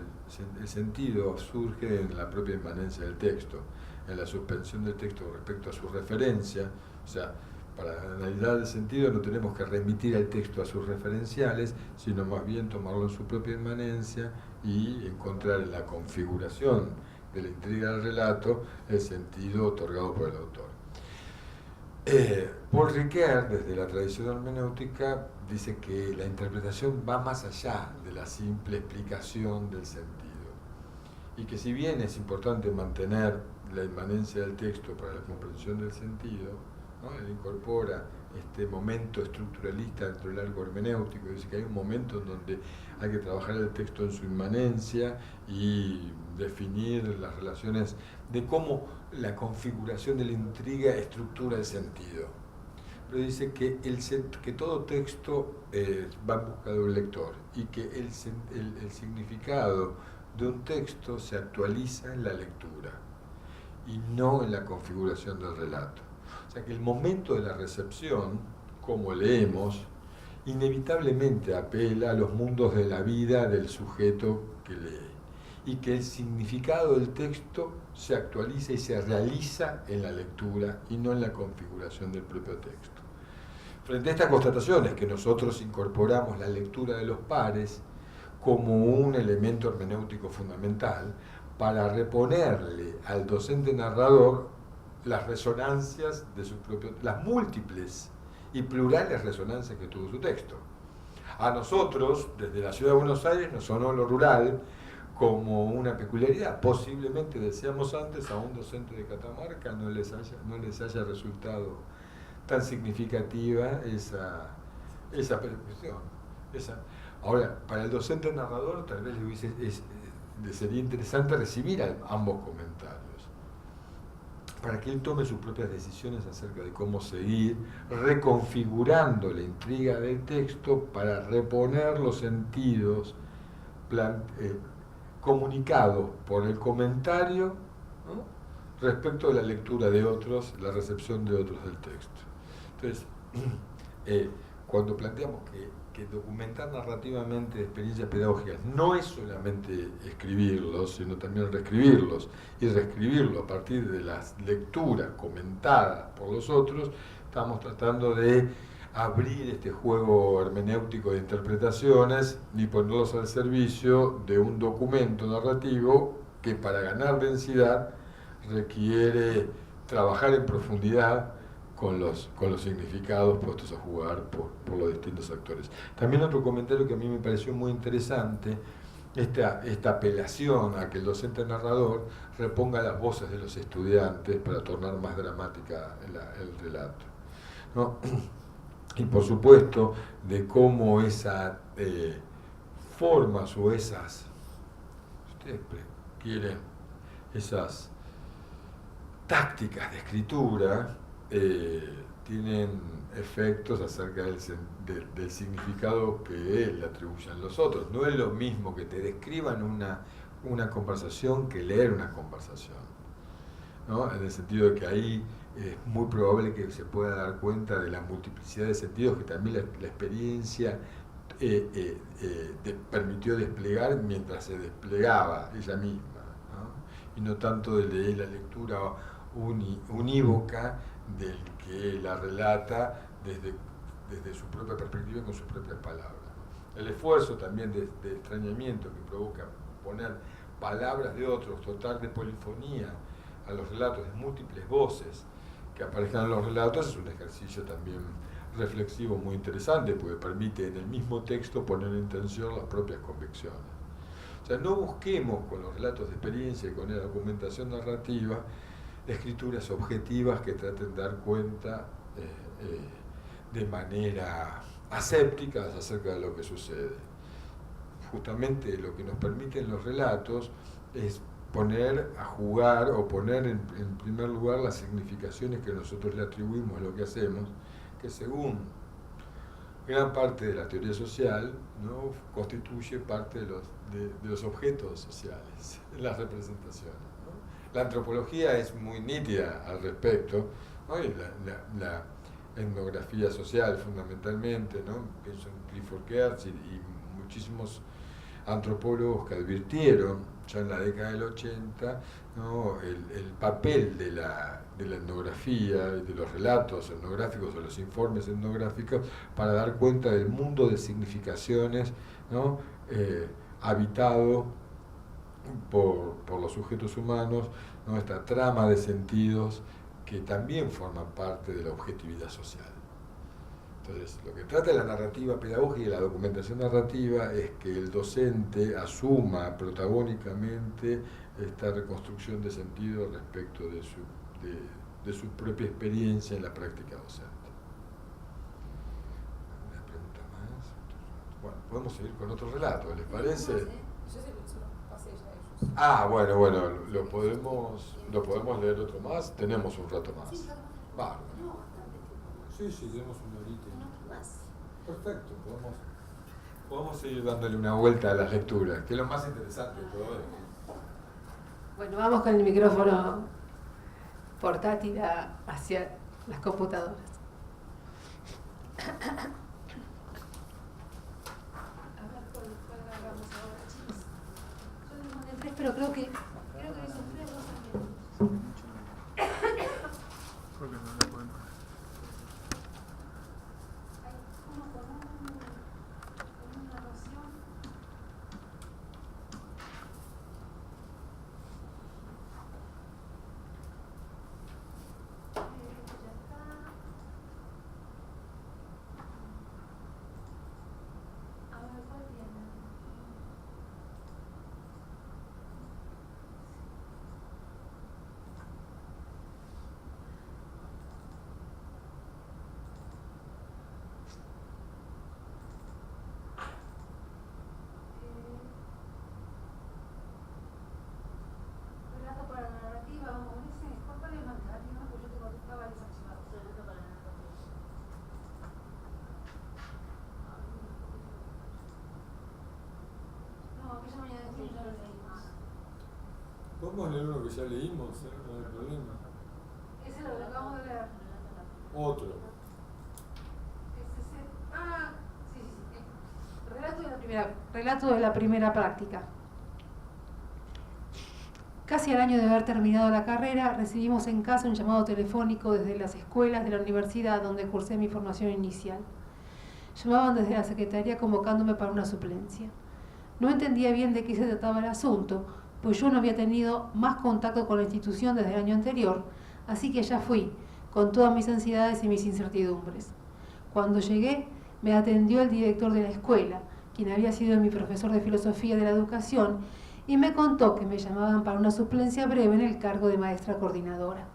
surge en la propia inmanencia del texto, en la suspensión del texto respecto a su referencia. O sea, para analizar el sentido no tenemos que remitir al texto a sus referenciales, sino más bien tomarlo en su propia inmanencia y encontrar en la configuración de la intriga del relato el sentido otorgado por el autor. Paul Ricoeur, desde la tradición hermenéutica, dice que la interpretación va más allá de la simple explicación del sentido. Y que si bien es importante mantener la inmanencia del texto para la comprensión del sentido, ¿no? Él incorpora este momento estructuralista dentro del arco hermenéutico, dice que hay un momento en donde hay que trabajar el texto en su inmanencia y definir las relaciones de cómo la configuración de la intriga estructura el sentido. Pero dice que, que todo texto va en busca de un lector y que el significado de un texto se actualiza en la lectura y no en la configuración del relato. O sea que el momento de la recepción, como leemos, inevitablemente apela a los mundos de la vida del sujeto que lee y que el significado del texto se actualiza y se realiza en la lectura y no en la configuración del propio texto. Frente a estas constataciones que nosotros incorporamos la lectura de los pares como un elemento hermenéutico fundamental para reponerle al docente narrador las resonancias de su propio, las múltiples y plurales resonancias que tuvo su texto. A nosotros, desde la ciudad de Buenos Aires, nos sonó lo rural como una peculiaridad. Posiblemente, decíamos antes, a un docente de Catamarca no les haya resultado tan significativa esa percepción. Ahora, para el docente narrador tal vez sería interesante recibir ambos comentarios, para que él tome sus propias decisiones acerca de cómo seguir reconfigurando la intriga del texto para reponer los sentidos comunicados por el comentario, ¿no?, respecto de la lectura de otros, la recepción de otros del texto. Entonces, cuando planteamos que documentar narrativamente experiencias pedagógicas no es solamente escribirlos, sino también reescribirlos, y reescribirlo a partir de las lecturas comentadas por los otros, estamos tratando de abrir este juego hermenéutico de interpretaciones y ponerlos al servicio de un documento narrativo que, para ganar densidad, requiere trabajar en profundidad con los significados puestos a jugar por los distintos actores. También otro comentario que a mí me pareció muy interesante, esta apelación a que el docente narrador reponga las voces de los estudiantes para tornar más dramática el relato, ¿no? Y por supuesto, de cómo esas formas o esas, si ustedes quieren, esas tácticas de escritura tienen efectos acerca del significado que le atribuyen los otros. No es lo mismo que te describan una conversación que leer una conversación, ¿no? En el sentido de que ahí es muy probable que se pueda dar cuenta de la multiplicidad de sentidos que también la experiencia permitió desplegar mientras se desplegaba ella misma, ¿no? Y no tanto de la lectura unívoca del que la relata desde su propia perspectiva y con sus propias palabras. El esfuerzo también de extrañamiento que provoca poner palabras de otros, dotar de polifonía a los relatos, de múltiples voces que aparezcan en los relatos, es un ejercicio también reflexivo muy interesante, porque permite en el mismo texto poner en tensión las propias convicciones. O sea, no busquemos con los relatos de experiencia y con la documentación narrativa escrituras objetivas que traten de dar cuenta de manera aséptica acerca de lo que sucede. Justamente lo que nos permiten los relatos es poner a jugar o poner en primer lugar las significaciones que nosotros le atribuimos a lo que hacemos, que según gran parte de la teoría social, ¿no?, constituye parte de los objetos sociales, las representaciones, ¿no? La antropología es muy nítida al respecto, ¿no? Y la etnografía social fundamentalmente, ¿no? Pienso en Clifford Geertz y muchísimos antropólogos que advirtieron ya en la década del 80, ¿no?, el papel de la etnografía y de los relatos etnográficos o los informes etnográficos para dar cuenta del mundo de significaciones, ¿no?, habitado por los sujetos humanos, ¿no?, esta trama de sentidos que también forman parte de la objetividad social. Entonces, lo que trata de la narrativa pedagógica y la documentación narrativa es que el docente asuma protagónicamente esta reconstrucción de sentido respecto de su propia experiencia en la práctica docente. ¿Alguna pregunta más? Bueno, podemos seguir con otro relato, ¿les parece? Yo se lo pasé ya a ellos. Ah, bueno, lo podemos leer otro más. Tenemos un rato más. Bárbaro. Sí, tenemos una horita. Perfecto, podemos seguir dándole una vuelta a las lecturas, que es lo más interesante de todo esto. Bueno, vamos con el micrófono portátil hacia las computadoras. A ver, ¿cuál agarramos ahora, chicos? Yo les mandé 3, pero creo que esos 3 no son Porque no le podemos. hay uno con una noción. Ya está. A ver, ¿cuál tiene? Relato para la narrativa, vamos con ese. ¿Cuál es más narrativa? Porque yo tengo varios archivados. Relato para la narrativa. No, aquella mañana de ya lo leímos. Podemos leer uno que ya leímos, no hay problema. Ese es lo que acabamos de leer. Otro. Relato de la primera práctica. Casi al año de haber terminado la carrera, recibimos en casa un llamado telefónico desde las escuelas de la universidad donde cursé mi formación inicial. Llamaban desde la secretaría convocándome para una suplencia. No entendía bien de qué se trataba el asunto, pues yo no había tenido más contacto con la institución desde el año anterior, así que ya fui, con todas mis ansiedades y mis incertidumbres. Cuando llegué, me atendió el director de la escuela, quien había sido mi profesor de filosofía de la educación, y me contó que me llamaban para una suplencia breve en el cargo de maestra coordinadora.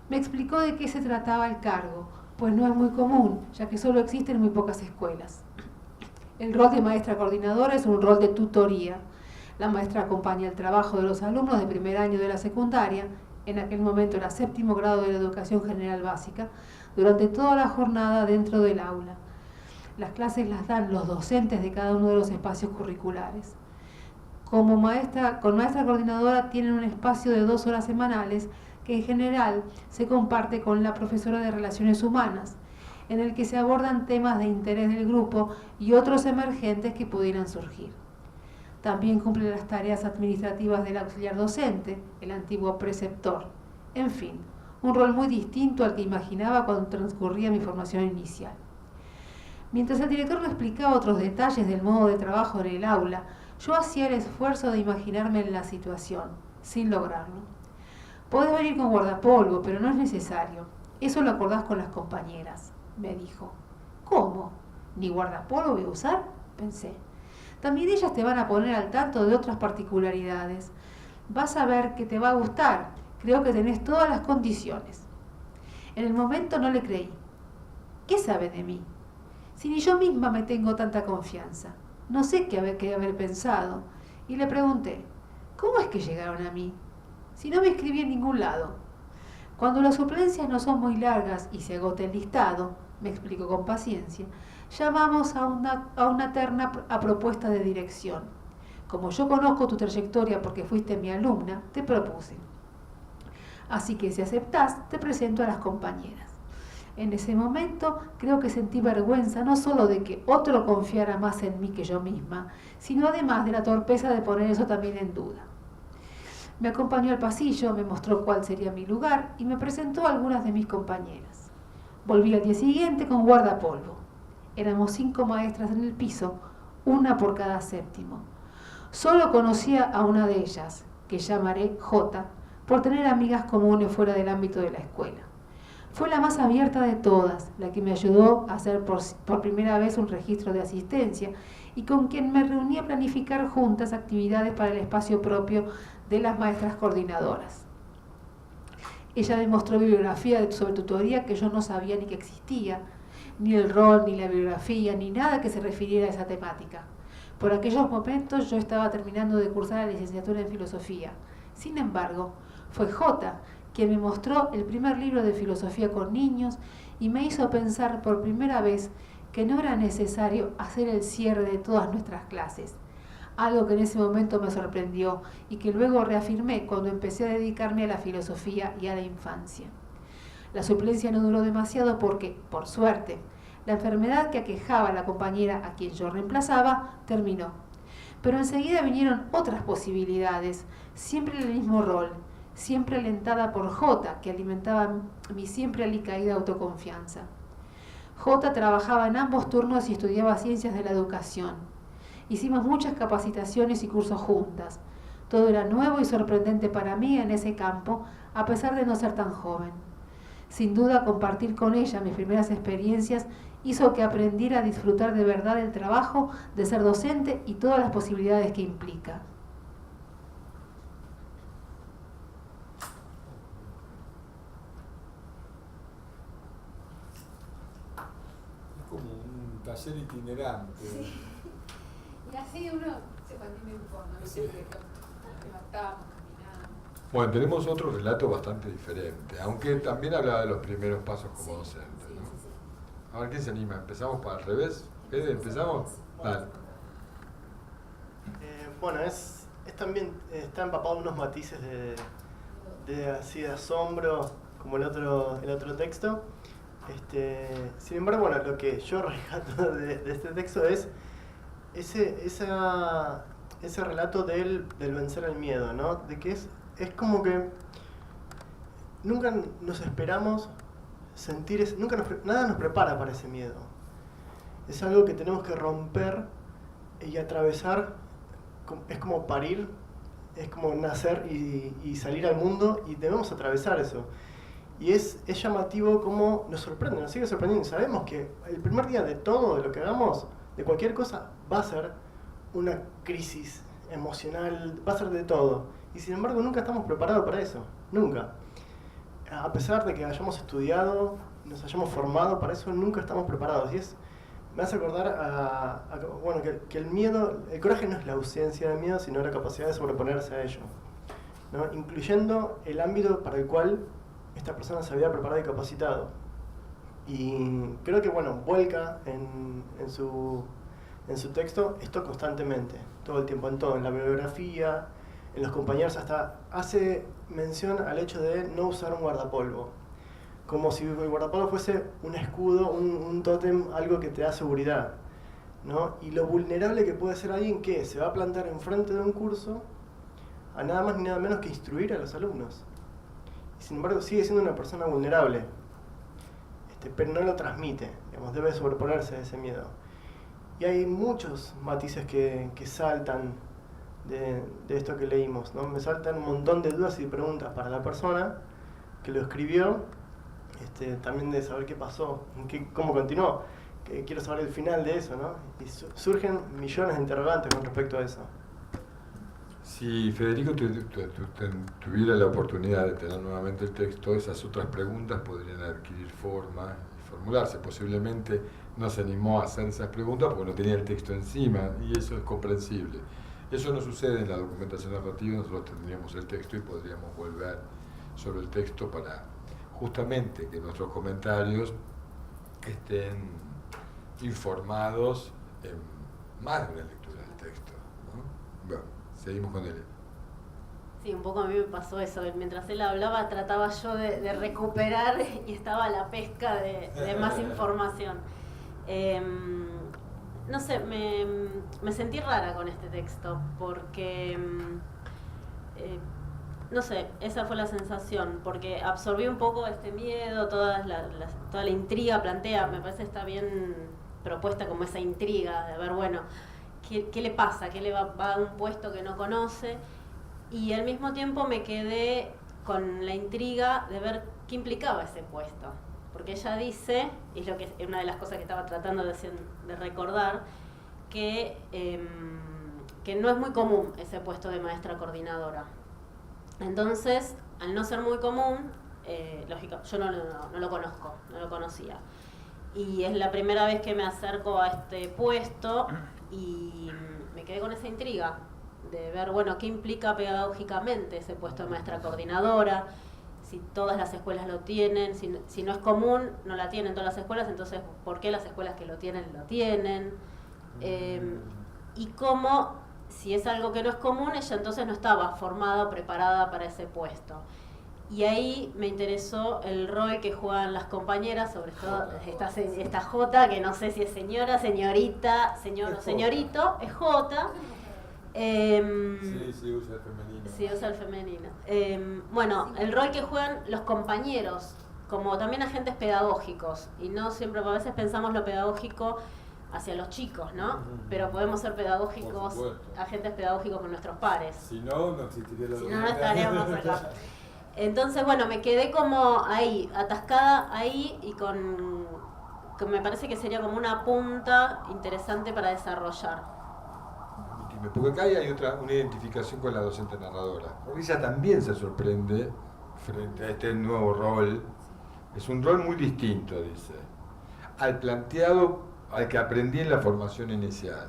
Me explicó de qué se trataba el cargo, pues no es muy común, ya que solo existen muy pocas escuelas. El rol de maestra coordinadora es un rol de tutoría. La maestra acompaña el trabajo de los alumnos de primer año de la secundaria, en aquel momento era 7º grado de la educación general básica, durante toda la jornada dentro del aula. Las clases las dan los docentes de cada uno de los espacios curriculares. Con maestra coordinadora tienen un espacio de 2 horas semanales que en general se comparte con la profesora de Relaciones Humanas, en el que se abordan temas de interés del grupo y otros emergentes que pudieran surgir. También cumple las tareas administrativas del auxiliar docente, el antiguo preceptor. En fin, un rol muy distinto al que imaginaba cuando transcurría mi formación inicial. Mientras el director me explicaba otros detalles del modo de trabajo en el aula, yo hacía el esfuerzo de imaginarme en la situación, sin lograrlo. Podés venir con guardapolvo, pero no es necesario. Eso lo acordás con las compañeras, me dijo. ¿Cómo? ¿Ni guardapolvo voy a usar? Pensé. También ellas te van a poner al tanto de otras particularidades. Vas a ver que te va a gustar. Creo que tenés todas las condiciones. En el momento no le creí. ¿Qué sabe de mí? Si ni yo misma me tengo tanta confianza. No sé qué haber pensado. Y le pregunté, ¿cómo es que llegaron a mí? Si no me inscribí en ningún lado. Cuando las suplencias no son muy largas y se agote el listado, me explicó con paciencia, llamamos a una terna a propuesta de dirección. Como yo conozco tu trayectoria porque fuiste mi alumna, te propuse. Así que si aceptás, te presento a las compañeras. En ese momento creo que sentí vergüenza no solo de que otro confiara más en mí que yo misma, sino además de la torpeza de poner eso también en duda. Me acompañó al pasillo, me mostró cuál sería mi lugar y me presentó a algunas de mis compañeras. Volví al día siguiente con guardapolvo. Éramos 5 maestras en el piso, una por cada séptimo. Solo conocía a una de ellas, que llamaré J, por tener amigas comunes fuera del ámbito de la escuela. Fue la más abierta de todas, la que me ayudó a hacer por primera vez un registro de asistencia y con quien me reuní a planificar juntas actividades para el espacio propio de las maestras coordinadoras. Ella me mostró bibliografía sobre tutoría que yo no sabía ni que existía, ni el rol, ni la bibliografía, ni nada que se refiriera a esa temática. Por aquellos momentos yo estaba terminando de cursar la licenciatura en filosofía. Sin embargo, fue J quien me mostró el primer libro de filosofía con niños y me hizo pensar por primera vez que no era necesario hacer el cierre de todas nuestras clases, algo que en ese momento me sorprendió y que luego reafirmé cuando empecé a dedicarme a la filosofía y a la infancia. La suplencia no duró demasiado porque, por suerte, la enfermedad que aquejaba a la compañera a quien yo reemplazaba terminó. Pero enseguida vinieron otras posibilidades, siempre en el mismo rol, siempre alentada por J, que alimentaba mi siempre alicaída autoconfianza. J trabajaba en ambos turnos y estudiaba ciencias de la educación. Hicimos muchas capacitaciones y cursos juntas. Todo era nuevo y sorprendente para mí en ese campo, a pesar de no ser tan joven. Sin duda, compartir con ella mis primeras experiencias hizo que aprendiera a disfrutar de verdad el trabajo de ser docente y todas las posibilidades que implica. Como un taller itinerante. Sí. Y así uno se mantiene en forma, ¿no? Siempre levantamos, caminamos. Bueno, tenemos otro relato bastante diferente, aunque también habla de los primeros pasos como docente, ¿no? A ver, ¿quién se anima? ¿Empezamos para el revés? ¿Fede, empezamos? Dale. Bueno, es también, está empapado de unos matices así de asombro, como el otro texto. Sin embargo, bueno, lo que yo rescato de este texto es ese relato del vencer el miedo, ¿no? De que es como que nunca nos esperamos sentir, nada nos prepara para ese miedo. Es algo que tenemos que romper y atravesar. Es como parir, es como nacer y salir al mundo, y debemos atravesar eso. Y es llamativo cómo nos sorprende, nos sigue sorprendiendo. Sabemos que el primer día de todo, de lo que hagamos, de cualquier cosa, va a ser una crisis emocional, va a ser de todo. Y sin embargo nunca estamos preparados para eso, nunca. A pesar de que hayamos estudiado, nos hayamos formado para eso, nunca estamos preparados. Y me hace acordar bueno, que el miedo, el coraje no es la ausencia de miedo, sino la capacidad de sobreponerse a ello, ¿no? Incluyendo el ámbito para el cual esta persona se había preparado y capacitado. Y creo que, bueno, vuelca en su texto esto constantemente, todo el tiempo, en todo, en la bibliografía, en los compañeros, hasta hace mención al hecho de no usar un guardapolvo, como si el guardapolvo fuese un escudo, un tótem, algo que te da seguridad, ¿no? Y lo vulnerable que puede ser alguien que se va a plantar enfrente de un curso a nada más ni nada menos que instruir a los alumnos. Y sin embargo sigue siendo una persona vulnerable, pero no lo transmite, digamos, debe sobreponerse a ese miedo. Y hay muchos matices que saltan de esto que leímos, ¿no? Me saltan un montón de dudas y preguntas para la persona que lo escribió, también de saber qué pasó, cómo continuó, que quiero saber el final de eso, ¿no? Y surgen millones de interrogantes con respecto a eso. Si Federico tuviera la oportunidad de tener nuevamente el texto, esas otras preguntas podrían adquirir forma y formularse. Posiblemente no se animó a hacer esas preguntas porque no tenía el texto encima, y eso es comprensible. Eso no sucede en la documentación narrativa. Nosotros tendríamos el texto y podríamos volver sobre el texto para justamente que nuestros comentarios estén informados en más de una lectura del texto, ¿no? Bueno, seguimos con él. Sí, un poco a mí me pasó eso. Mientras él hablaba, trataba yo de recuperar y estaba a la pesca de más información. No sé, me sentí rara con este texto porque, no sé, esa fue la sensación, porque absorbí un poco este miedo, toda la intriga plantea, me parece que está bien propuesta como esa intriga de ver, bueno, ¿qué le pasa? ¿Qué le va a un puesto que no conoce? Y al mismo tiempo me quedé con la intriga de ver qué implicaba ese puesto. Porque ella dice, y es una de las cosas que estaba tratando de recordar, que no es muy común ese puesto de maestra coordinadora. Entonces, al no ser muy común, lógico, yo no lo conozco, no lo conocía. Y es la primera vez que me acerco a este puesto y me quedé con esa intriga de ver, bueno, qué implica pedagógicamente ese puesto de maestra coordinadora, si todas las escuelas lo tienen, si no es común, no la tienen todas las escuelas, entonces, ¿por qué las escuelas que lo tienen, lo tienen? Y cómo, si es algo que no es común, ella entonces no estaba formada o preparada para ese puesto. Y ahí me interesó el rol que juegan las compañeras, sobre todo esta Jota, que no sé si es señora, señorita, señor o señorito, es Jota. Sí, usa el femenino. Sí, usa el femenino. Bueno, el rol que juegan los compañeros, como también agentes pedagógicos, y no siempre, a veces pensamos lo pedagógico hacia los chicos, ¿no? Pero podemos ser pedagógicos, agentes pedagógicos con nuestros pares. Si no, no existiría la Si no, no estaríamos acá. Entonces, bueno, me quedé como ahí, atascada ahí y que me parece que sería como una punta interesante para desarrollar. Porque acá hay una identificación con la docente narradora. Porque ella también se sorprende frente a este nuevo rol. Es un rol muy distinto, dice, al planteado, al que aprendí en la formación inicial.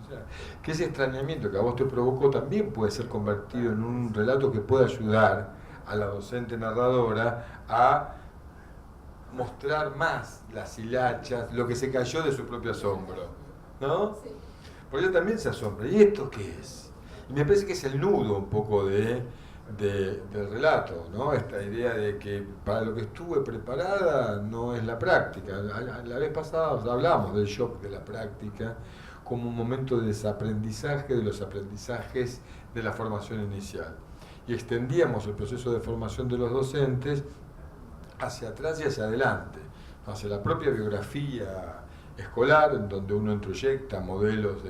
O sea, que ese extrañamiento que a vos te provocó también puede ser convertido en un relato que puede ayudar a la docente narradora a mostrar más las hilachas, lo que se cayó de su propio asombro, ¿no? Sí. Porque ella también se asombra. ¿Y esto qué es? Y me parece que es el nudo un poco del relato, ¿no? Esta idea de que para lo que estuve preparada no es la práctica. La vez pasada hablamos del shock de la práctica como un momento de desaprendizaje de los aprendizajes de la formación inicial. Y extendíamos el proceso de formación de los docentes hacia atrás y hacia adelante, hacia la propia biografía escolar, en donde uno introyecta modelos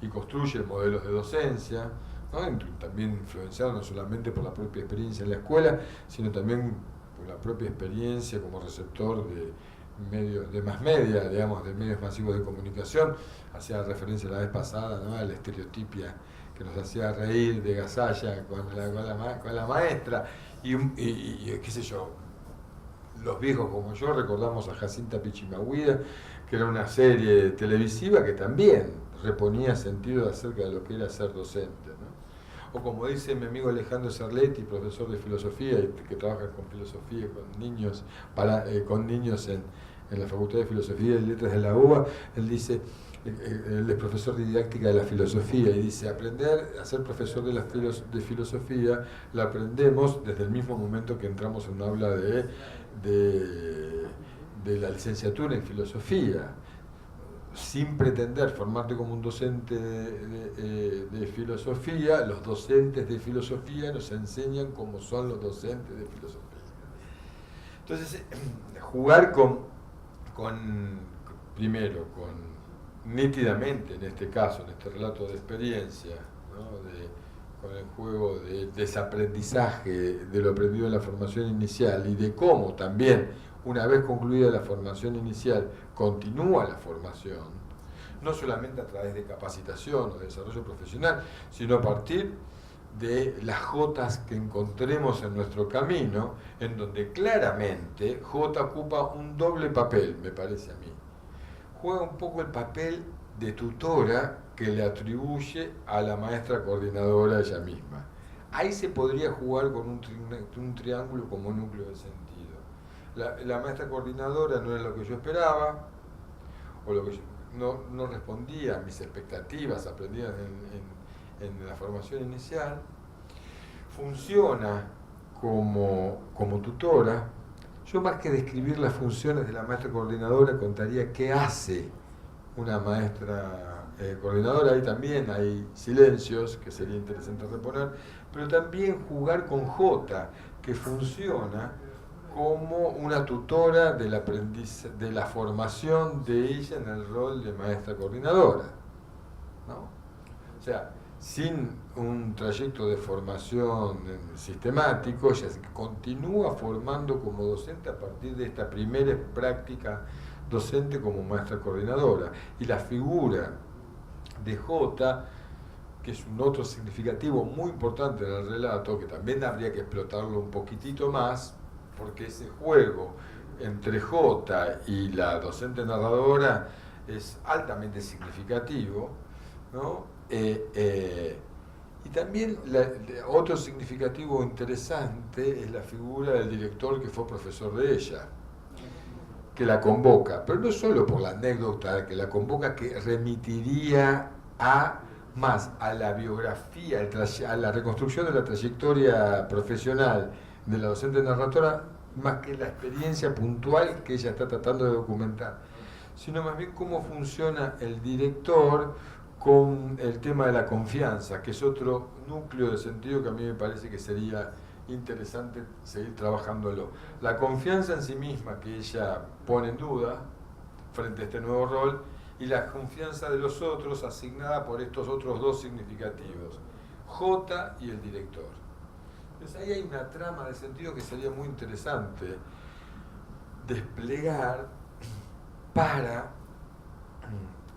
y construye modelos de docencia, ¿no? También influenciado no solamente por la propia experiencia en la escuela, sino también por la propia experiencia como receptor de medios de más media, digamos, de medios masivos de comunicación. Hacía referencia la vez pasada, ¿no?, a la estereotipia que nos hacía reír de Gasalla con la maestra, y qué sé yo, los viejos como yo recordamos a Jacinta Pichimahuida, que era una serie televisiva que también reponía sentido acerca de lo que era ser docente, ¿no? O como dice mi amigo Alejandro Cerletti, profesor de filosofía, que trabaja con filosofía con niños, en la Facultad de Filosofía y Letras de la UBA, él dice, él es profesor de didáctica de la filosofía, y dice, aprender a ser profesor de filosofía lo aprendemos desde el mismo momento que entramos en un aula de la licenciatura en filosofía, sin pretender formarte como un docente de filosofía. Los docentes de filosofía nos enseñan cómo son los docentes de filosofía. Entonces, jugar primero, nítidamente en este caso, en este relato de experiencia, ¿no?, con el juego de desaprendizaje de lo aprendido en la formación inicial, y de cómo también, una vez concluida la formación inicial, continúa la formación, no solamente a través de capacitación o de desarrollo profesional, sino a partir de las jotas que encontremos en nuestro camino, en donde claramente Jota ocupa un doble papel, me parece a mí. Juega un poco el papel de tutora que le atribuye a la maestra coordinadora ella misma. Ahí se podría jugar con un triángulo como núcleo de sentido. La maestra coordinadora no era lo que yo esperaba, o lo que no respondía a mis expectativas aprendidas en la formación inicial. Funciona como tutora. Yo, más que describir las funciones de la maestra coordinadora, contaría qué hace una maestra coordinadora. Ahí también hay silencios que sería interesante reponer, pero también jugar con Jota, que funciona como una tutora de la formación de ella en el rol de maestra coordinadora, ¿no? O sea, sin un trayecto de formación sistemático, ella se continúa formando como docente a partir de esta primera práctica docente como maestra coordinadora. Y la figura de J, que es un otro significativo muy importante en el relato, que también habría que explotarlo un poquitito más, porque ese juego entre J y la docente narradora es altamente significativo, ¿no? Y también otro significativo interesante es la figura del director que fue profesor de ella, que la convoca, pero no solo por la anécdota, que la convoca, que remitiría a la biografía, a la reconstrucción de la trayectoria profesional de la docente narradora, más que la experiencia puntual que ella está tratando de documentar, sino más bien cómo funciona el director con el tema de la confianza, que es otro núcleo de sentido que a mí me parece que sería interesante seguir trabajándolo. La confianza en sí misma que ella pone en duda frente a este nuevo rol, y la confianza de los otros asignada por estos otros dos significativos, J y el director. Entonces ahí hay una trama de sentido que sería muy interesante desplegar para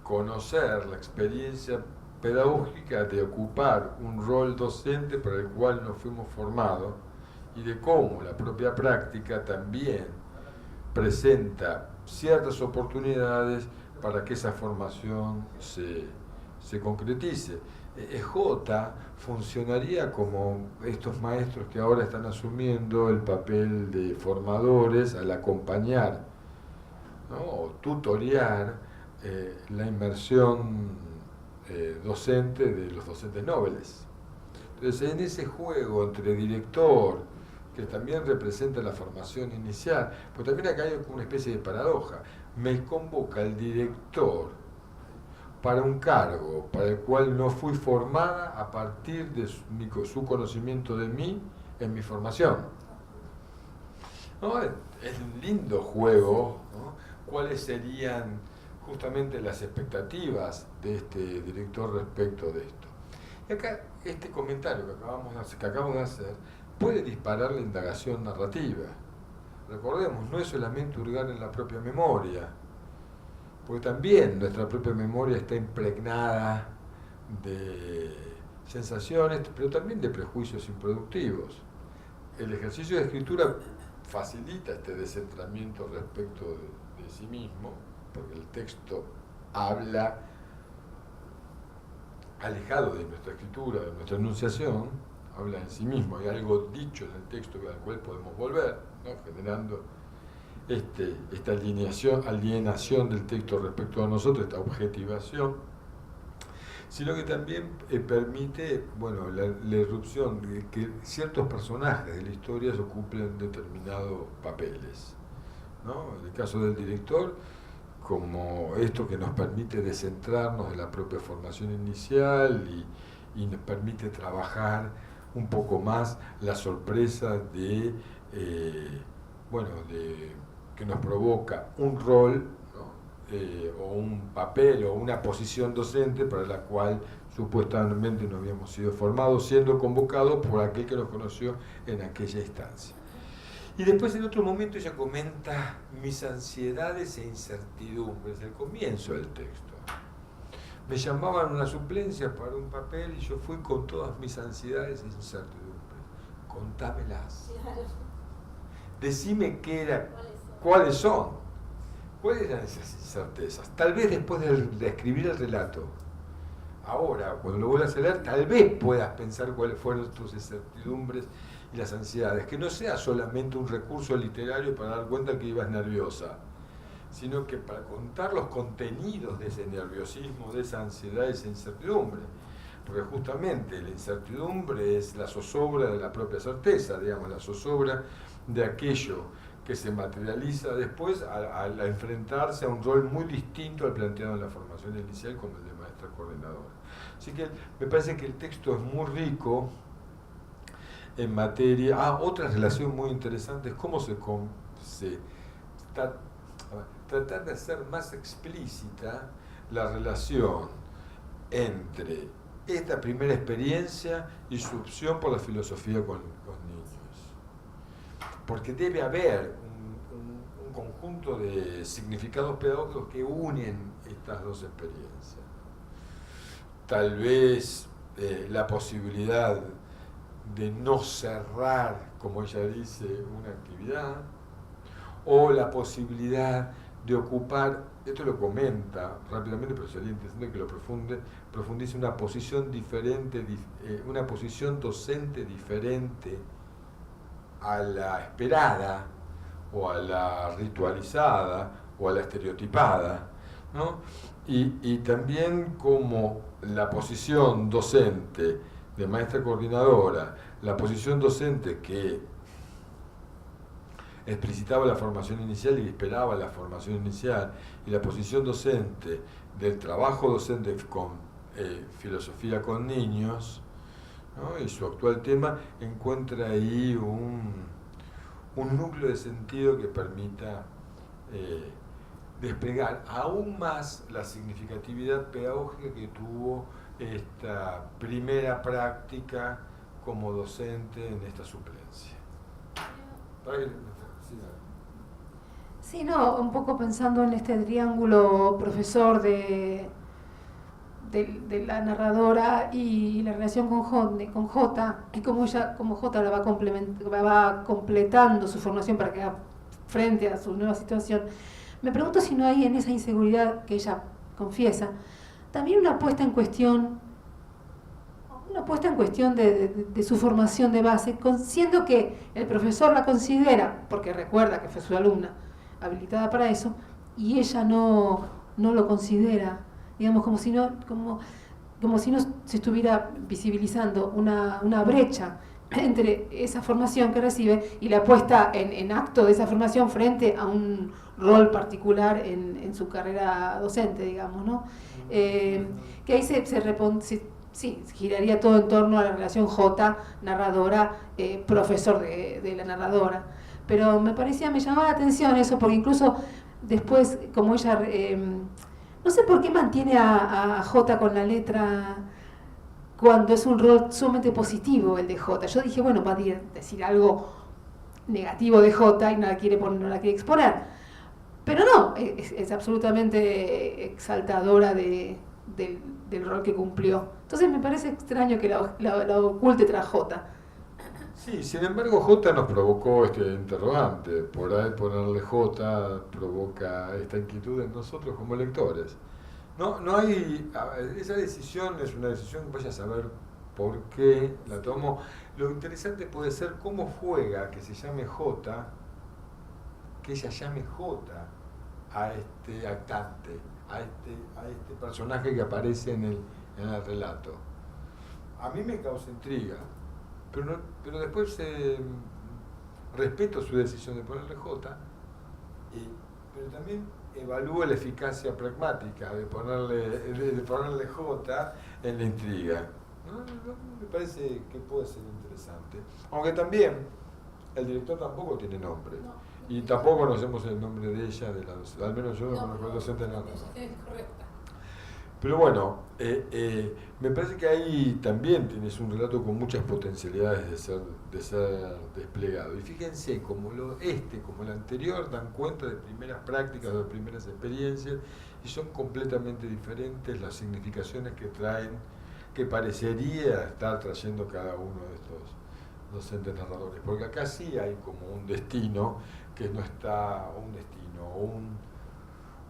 conocer la experiencia pedagógica de ocupar un rol docente para el cual nos fuimos formados, y de cómo la propia práctica también presenta ciertas oportunidades para que esa formación se concretice. J funcionaría como estos maestros que ahora están asumiendo el papel de formadores al acompañar, ¿no? O tutorear la inmersión docente de los docentes nobles. Entonces, en ese juego entre director, que también representa la formación inicial, pues también acá hay una especie de paradoja. Me convoca el director para un cargo para el cual no fui formada a partir de su conocimiento de mí en mi formación, ¿no? Es un lindo juego, ¿no? ¿Cuáles serían justamente las expectativas de este director respecto de esto? Y acá este comentario que acabamos de hacer puede disparar la indagación narrativa. Recordemos, no es solamente hurgar en la propia memoria, porque también nuestra propia memoria está impregnada de sensaciones, pero también de prejuicios improductivos. El ejercicio de escritura facilita este descentramiento respecto de sí mismo, porque el texto habla alejado de nuestra escritura, de nuestra enunciación, habla en sí mismo, hay algo dicho en el texto al cual podemos volver, ¿no? Generando esta alienación del texto respecto a nosotros, esta objetivación, sino que también permite, bueno, la irrupción de que ciertos personajes de la historia se ocupen determinados papeles, ¿no? En el caso del director, como esto que nos permite descentrarnos de la propia formación inicial y nos permite trabajar un poco más la sorpresa de que nos provoca un rol, ¿no? O un papel o una posición docente para la cual supuestamente no habíamos sido formados, siendo convocados por aquel que nos conoció en aquella instancia. Y después en otro momento ella comenta mis ansiedades e incertidumbres, el comienzo del texto. Me llamaban a una suplencia para un papel y yo fui con todas mis ansiedades e incertidumbres. Contámelas. Decime cuáles son. ¿Cuáles eran esas incertezas? Tal vez después de escribir el relato. Ahora, cuando lo vuelvas a leer, tal vez puedas pensar cuáles fueron tus incertidumbres y las ansiedades. Que no sea solamente un recurso literario para dar cuenta que ibas nerviosa, sino que para contar los contenidos de ese nerviosismo, de esa ansiedad y esa incertidumbre. Porque justamente la incertidumbre es la zozobra de la propia certeza, digamos, la zozobra de aquello que se materializa después al enfrentarse a un rol muy distinto al planteado en la formación inicial como el de maestra coordinadora. Así que me parece que el texto es muy rico en materia. Otra relación muy interesante es cómo tratar de hacer más explícita la relación entre esta primera experiencia y su opción por la filosofía con niños. Porque debe haber un conjunto de significados pedagógicos que unen estas dos experiencias. Tal vez la posibilidad de no cerrar, como ella dice, una actividad, o la posibilidad de ocupar, esto lo comenta rápidamente, pero sería interesante que lo profundice, una posición diferente, una posición docente diferente a la esperada, o a la ritualizada, o a la estereotipada, ¿no? Y también como la posición docente de maestra coordinadora, la posición docente que explicitaba la formación inicial y esperaba la formación inicial, y la posición docente del trabajo docente con filosofía con niños, ¿no? Y su actual tema encuentra ahí un núcleo de sentido que permita desplegar aún más la significatividad pedagógica que tuvo esta primera práctica como docente en esta suplencia. Sí, no, un poco pensando en este triángulo profesor de la narradora y la relación con Jota, y cómo Jota la va completando su formación para que haga frente a su nueva situación. Me pregunto si no hay en esa inseguridad que ella confiesa también una puesta en cuestión de su formación de base, siendo que el profesor la considera, porque recuerda que fue su alumna habilitada para eso, y ella no lo considera, digamos, como si no se estuviera visibilizando una brecha entre esa formación que recibe y la puesta en acto de esa formación frente a un rol particular en su carrera docente, digamos, ¿no? Que ahí se giraría todo en torno a la relación J, narradora, profesor de la narradora. Pero me llamaba la atención eso, porque incluso después, como ella, no sé por qué mantiene a J con la letra cuando es un rol sumamente positivo el de J. Yo dije, bueno, va a decir algo negativo de J y no la quiere exponer. Pero no, es absolutamente exaltadora del rol que cumplió. Entonces me parece extraño que la oculte tras J. Sí, sin embargo J nos provocó este interrogante. Por ahí ponerle J provoca esta inquietud en nosotros como lectores. No hay, esa decisión es una decisión que vaya a saber por qué la tomó. Lo interesante puede ser cómo juega que se llame J, que ella llame J a este actante, a este personaje que aparece en el relato. A mí me causa intriga, pero después respeto su decisión de ponerle J, pero también evalúo la eficacia pragmática de ponerle J en la intriga. ¿No? Me parece que puede ser interesante. Aunque también el director tampoco tiene nombre. Y tampoco conocemos el nombre de ella, al menos yo no conozco el docente de la razón. Pero bueno, me parece que ahí también tienes un relato con muchas potencialidades de ser desplegado. Y fíjense, como el anterior, dan cuenta de primeras prácticas, de primeras experiencias, y son completamente diferentes las significaciones que traen, que parecería estar trayendo cada uno de estos docentes narradores. Porque acá sí hay como un destino que no está,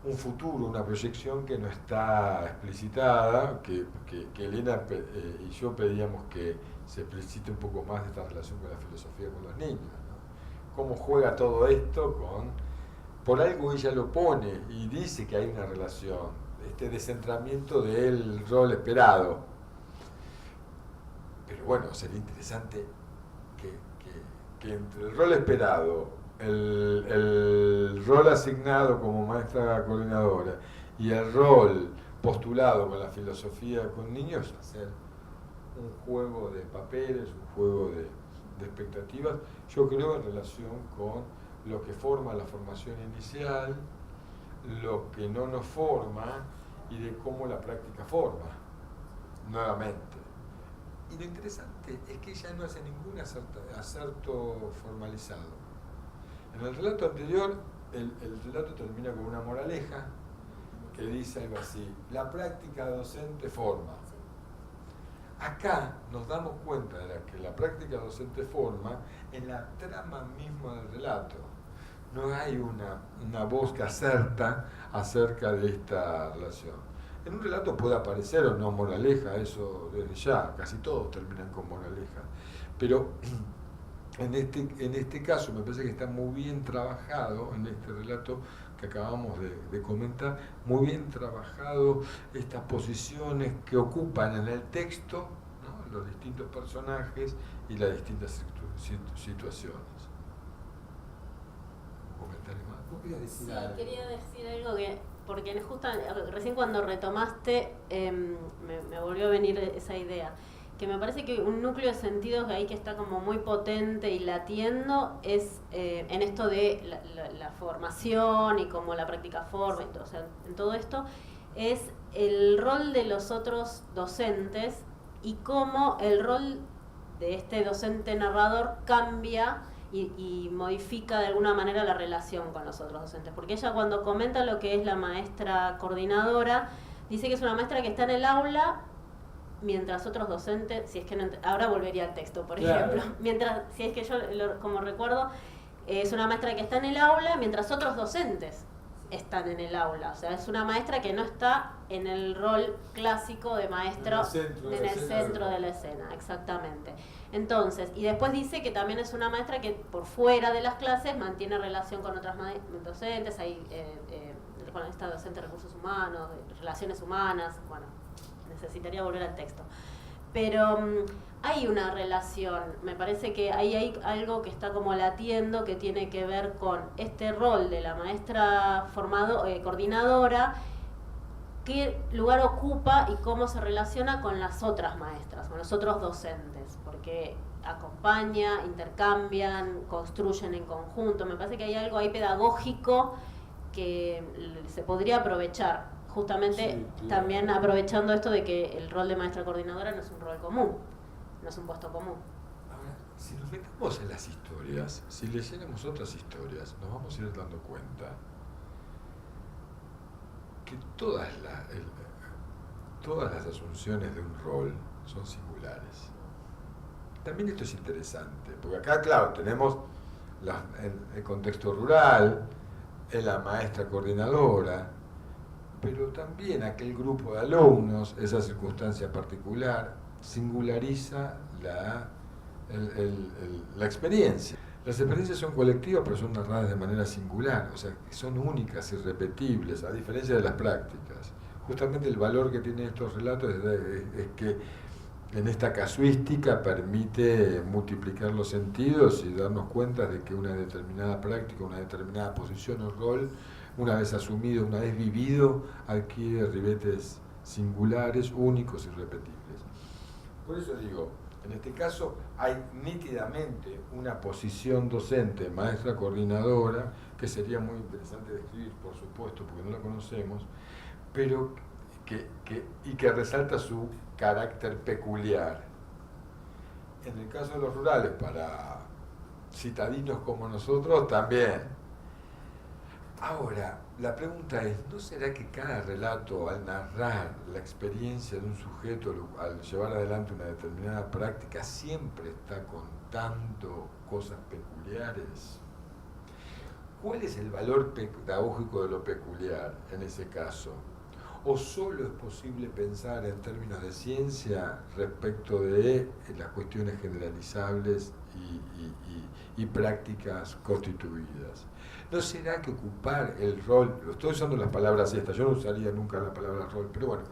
un futuro, una proyección que no está explicitada, que Elena y yo pedíamos que se explicite un poco más de esta relación con la filosofía con los niños, ¿no? Cómo juega todo esto por algo ella lo pone y dice que hay una relación, este descentramiento del rol esperado. Pero bueno, sería interesante que entre el rol esperado, el rol asignado como maestra coordinadora y el rol postulado con la filosofía con niños, hacer un juego de papeles, un juego de expectativas, yo creo en relación con lo que forma la formación inicial, lo que no nos forma y de cómo la práctica forma. nuevamente. Y lo interesante es que ella no hace ningún acerto formalizado. En el relato anterior, el relato termina con una moraleja que dice algo así: la práctica docente forma. Acá nos damos cuenta de que la práctica docente forma en la trama misma del relato. No hay una voz que acerta acerca de esta relación. En un relato puede aparecer o no moraleja, eso desde ya, casi todos terminan con moraleja. Pero en este caso me parece que está muy bien trabajado, en este relato que acabamos de comentar, muy bien trabajado estas posiciones que ocupan en el texto, ¿no?, los distintos personajes y las distintas situaciones. ¿Un comentario más? ¿Vos querías decir algo? Quería decir algo que, porque justo recién cuando retomaste me volvió a venir esa idea, que me parece que un núcleo de sentidos ahí que está como muy potente y latiendo es en esto de la formación y cómo la práctica forma, y todo, o sea, en todo esto es el rol de los otros docentes y cómo el rol de este docente narrador cambia y modifica de alguna manera la relación con los otros docentes. Porque ella, cuando comenta lo que es la maestra coordinadora, dice que es una maestra que está en el aula mientras otros docentes, si es que no, ahora volvería al texto, por ejemplo, mientras, si es que yo como recuerdo, es una maestra que está en el aula mientras otros docentes están en el aula. O sea, es una maestra que no está en el rol clásico de maestro en el centro de la escena, exactamente. Entonces, y después dice que también es una maestra que por fuera de las clases mantiene relación con otras docentes, hay con esta docente de recursos humanos, de relaciones humanas, bueno, necesitaría volver al texto. Pero hay una relación, me parece que ahí hay algo que está como latiendo, que tiene que ver con este rol de la maestra coordinadora, qué lugar ocupa y cómo se relaciona con las otras maestras, con los otros docentes, porque acompaña, intercambian, construyen en conjunto. Me parece que hay algo ahí pedagógico que se podría aprovechar, justamente sí, también aprovechando esto de que el rol de maestra coordinadora no es un rol común, no es un puesto común. Ahora, si nos metemos en las historias, si leyéramos otras historias, nos vamos a ir dando cuenta que todas las asunciones de un rol son singulares. También esto es interesante, porque acá, claro, tenemos el contexto rural, la maestra coordinadora, pero también aquel grupo de alumnos, esa circunstancia particular, singulariza la experiencia. Las experiencias son colectivas, pero son narradas de manera singular, o sea, son únicas, irrepetibles, a diferencia de las prácticas. Justamente el valor que tienen estos relatos es que en esta casuística permite multiplicar los sentidos y darnos cuenta de que una determinada práctica, una determinada posición o rol, una vez asumido, una vez vivido, adquiere ribetes singulares, únicos y repetibles. Por eso digo, en este caso hay nítidamente una posición docente, maestra coordinadora, que sería muy interesante describir, por supuesto, porque no la conocemos, pero que resalta su carácter peculiar. En el caso de los rurales, para citadinos como nosotros, también. Ahora, la pregunta es, ¿no será que cada relato, al narrar la experiencia de un sujeto, al llevar adelante una determinada práctica, siempre está contando cosas peculiares? ¿Cuál es el valor pedagógico de lo peculiar en ese caso? ¿O solo es posible pensar en términos de ciencia respecto de las cuestiones generalizables y prácticas constituidas? ¿No será que ocupar el rol, estoy usando las palabras estas, yo no usaría nunca la palabra rol, pero bueno,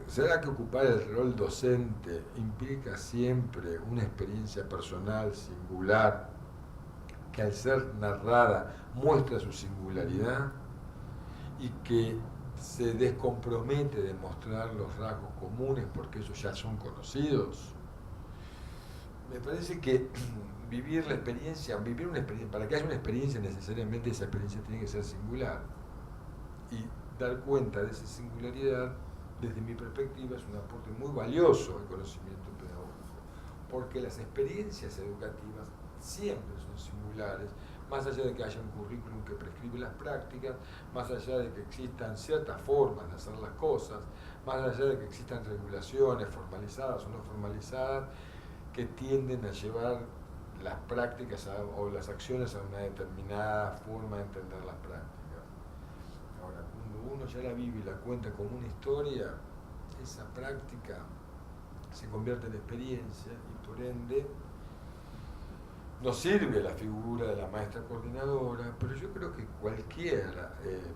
¿será que ocupar el rol docente implica siempre una experiencia personal, singular, que al ser narrada muestra su singularidad y que se descompromete de mostrar los rasgos comunes porque esos ya son conocidos? Me parece que vivir una experiencia, para que haya una experiencia necesariamente esa experiencia tiene que ser singular. Y dar cuenta de esa singularidad desde mi perspectiva, es un aporte muy valioso al conocimiento pedagógico, porque las experiencias educativas siempre son singulares, más allá de que haya un currículum que prescribe las prácticas, más allá de que existan ciertas formas de hacer las cosas, más allá de que existan regulaciones formalizadas o no formalizadas, que tienden a llevar las prácticas o las acciones a una determinada forma de entender las prácticas. Ahora, cuando uno ya la vive y la cuenta como una historia, esa práctica se convierte en experiencia y por ende nos sirve la figura de la maestra coordinadora, pero yo creo que cualquier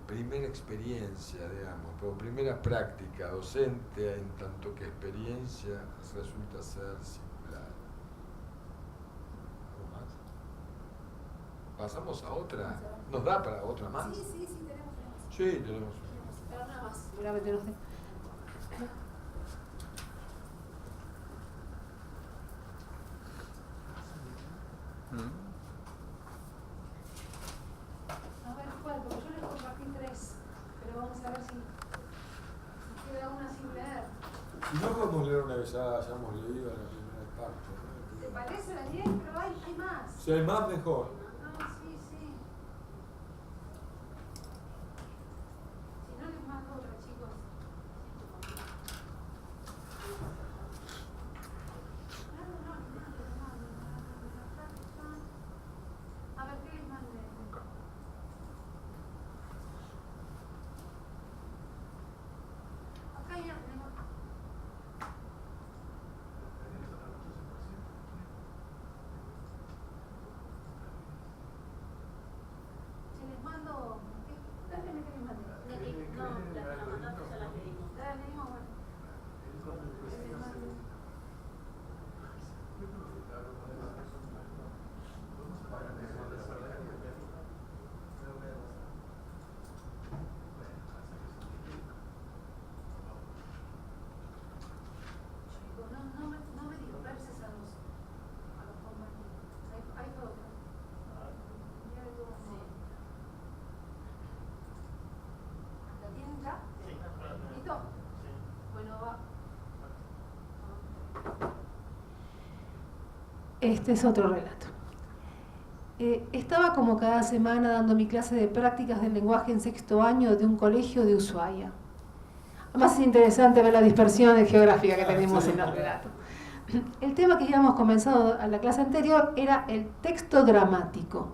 primera experiencia, digamos, o primera práctica docente, en tanto que experiencia, resulta ser singular. ¿Algo más? ¿Pasamos a otra? ¿Nos da para otra más? Sí, tenemos. Sí, tenemos. Pero nada más, seguramente no sé. A ver cuál, porque yo les compartí 3, pero vamos a ver si queda una sin leer. Si no podemos leer una vez ya hayamos leído la primera parte, ¿no? ¿Te parece la 10? Pero hay más. Si hay más, mejor. No, sí. Si no les mando otra, chicos. A ver, ¿qué les mandé? Acá ya tenemos. Se les mando. ¿Qué les mandé? No, las mandaste, ya las leímos. Ya las leímos, bueno. Se les mando. Chicos, no me disperses a los compañeros. Hay otra. Ya de todas formas. ¿La tienen ya? ¿Listo? Bueno, va. Este es otro relato. Estaba como cada semana dando mi clase de prácticas del lenguaje en 6º año de un colegio de Ushuaia. Además es interesante ver la dispersión geográfica que tenemos en los relatos. El tema que habíamos comenzado a la clase anterior era el texto dramático.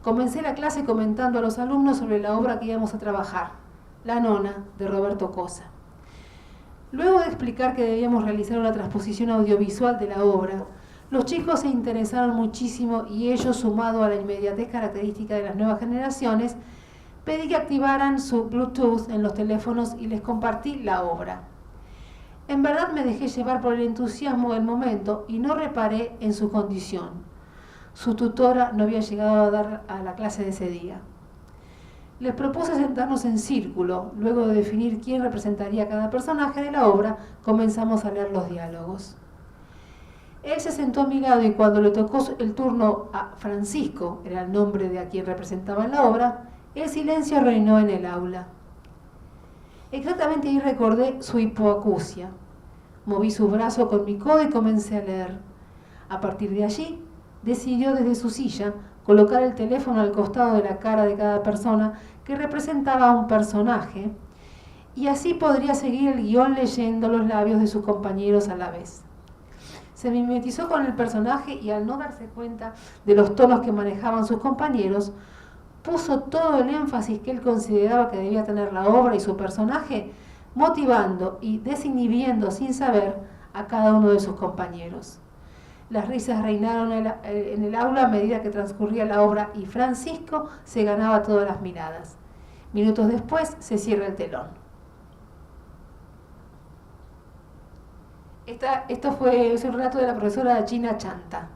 Comencé la clase comentando a los alumnos sobre la obra que íbamos a trabajar, La Nona, de Roberto Cosa. Luego de explicar que debíamos realizar una transposición audiovisual de la obra, los chicos se interesaron muchísimo y ellos, sumado a la inmediatez característica de las nuevas generaciones, pedí que activaran su Bluetooth en los teléfonos y les compartí la obra. En verdad me dejé llevar por el entusiasmo del momento y no reparé en su condición. Su tutora no había llegado a dar a la clase de ese día. Les propuse sentarnos en círculo. Luego de definir quién representaría cada personaje de la obra, comenzamos a leer los diálogos. Él se sentó a mi lado y cuando le tocó el turno a Francisco, era el nombre de a quien representaba en la obra, el silencio reinó en el aula. Exactamente ahí recordé su hipoacusia. Moví su brazo con mi codo y comencé a leer. A partir de allí, decidió desde su silla colocar el teléfono al costado de la cara de cada persona que representaba a un personaje, y así podría seguir el guión leyendo los labios de sus compañeros a la vez. Se mimetizó con el personaje y al no darse cuenta de los tonos que manejaban sus compañeros, puso todo el énfasis que él consideraba que debía tener la obra y su personaje, motivando y desinhibiendo sin saber a cada uno de sus compañeros. Las risas reinaron en el aula a medida que transcurría la obra y Francisco se ganaba todas las miradas. Minutos después se cierra el telón. Esto es un relato de la profesora Gina Chanta.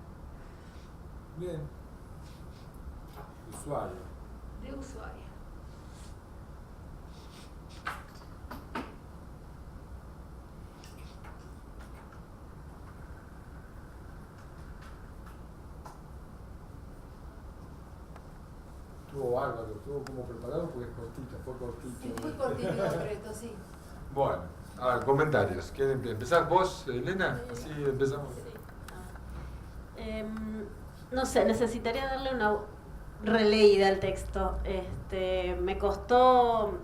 Bien. Ushuaia. De Ushuaia. Estuvo bárbaro, estuvo como preparado porque es cortito, fue cortito. Sí, muy cortito, pero esto sí. Bueno. A ver, comentarios. ¿Quieren empezar vos, Elena? Así empezamos. No sé, necesitaría darle una releída al texto. Me costó,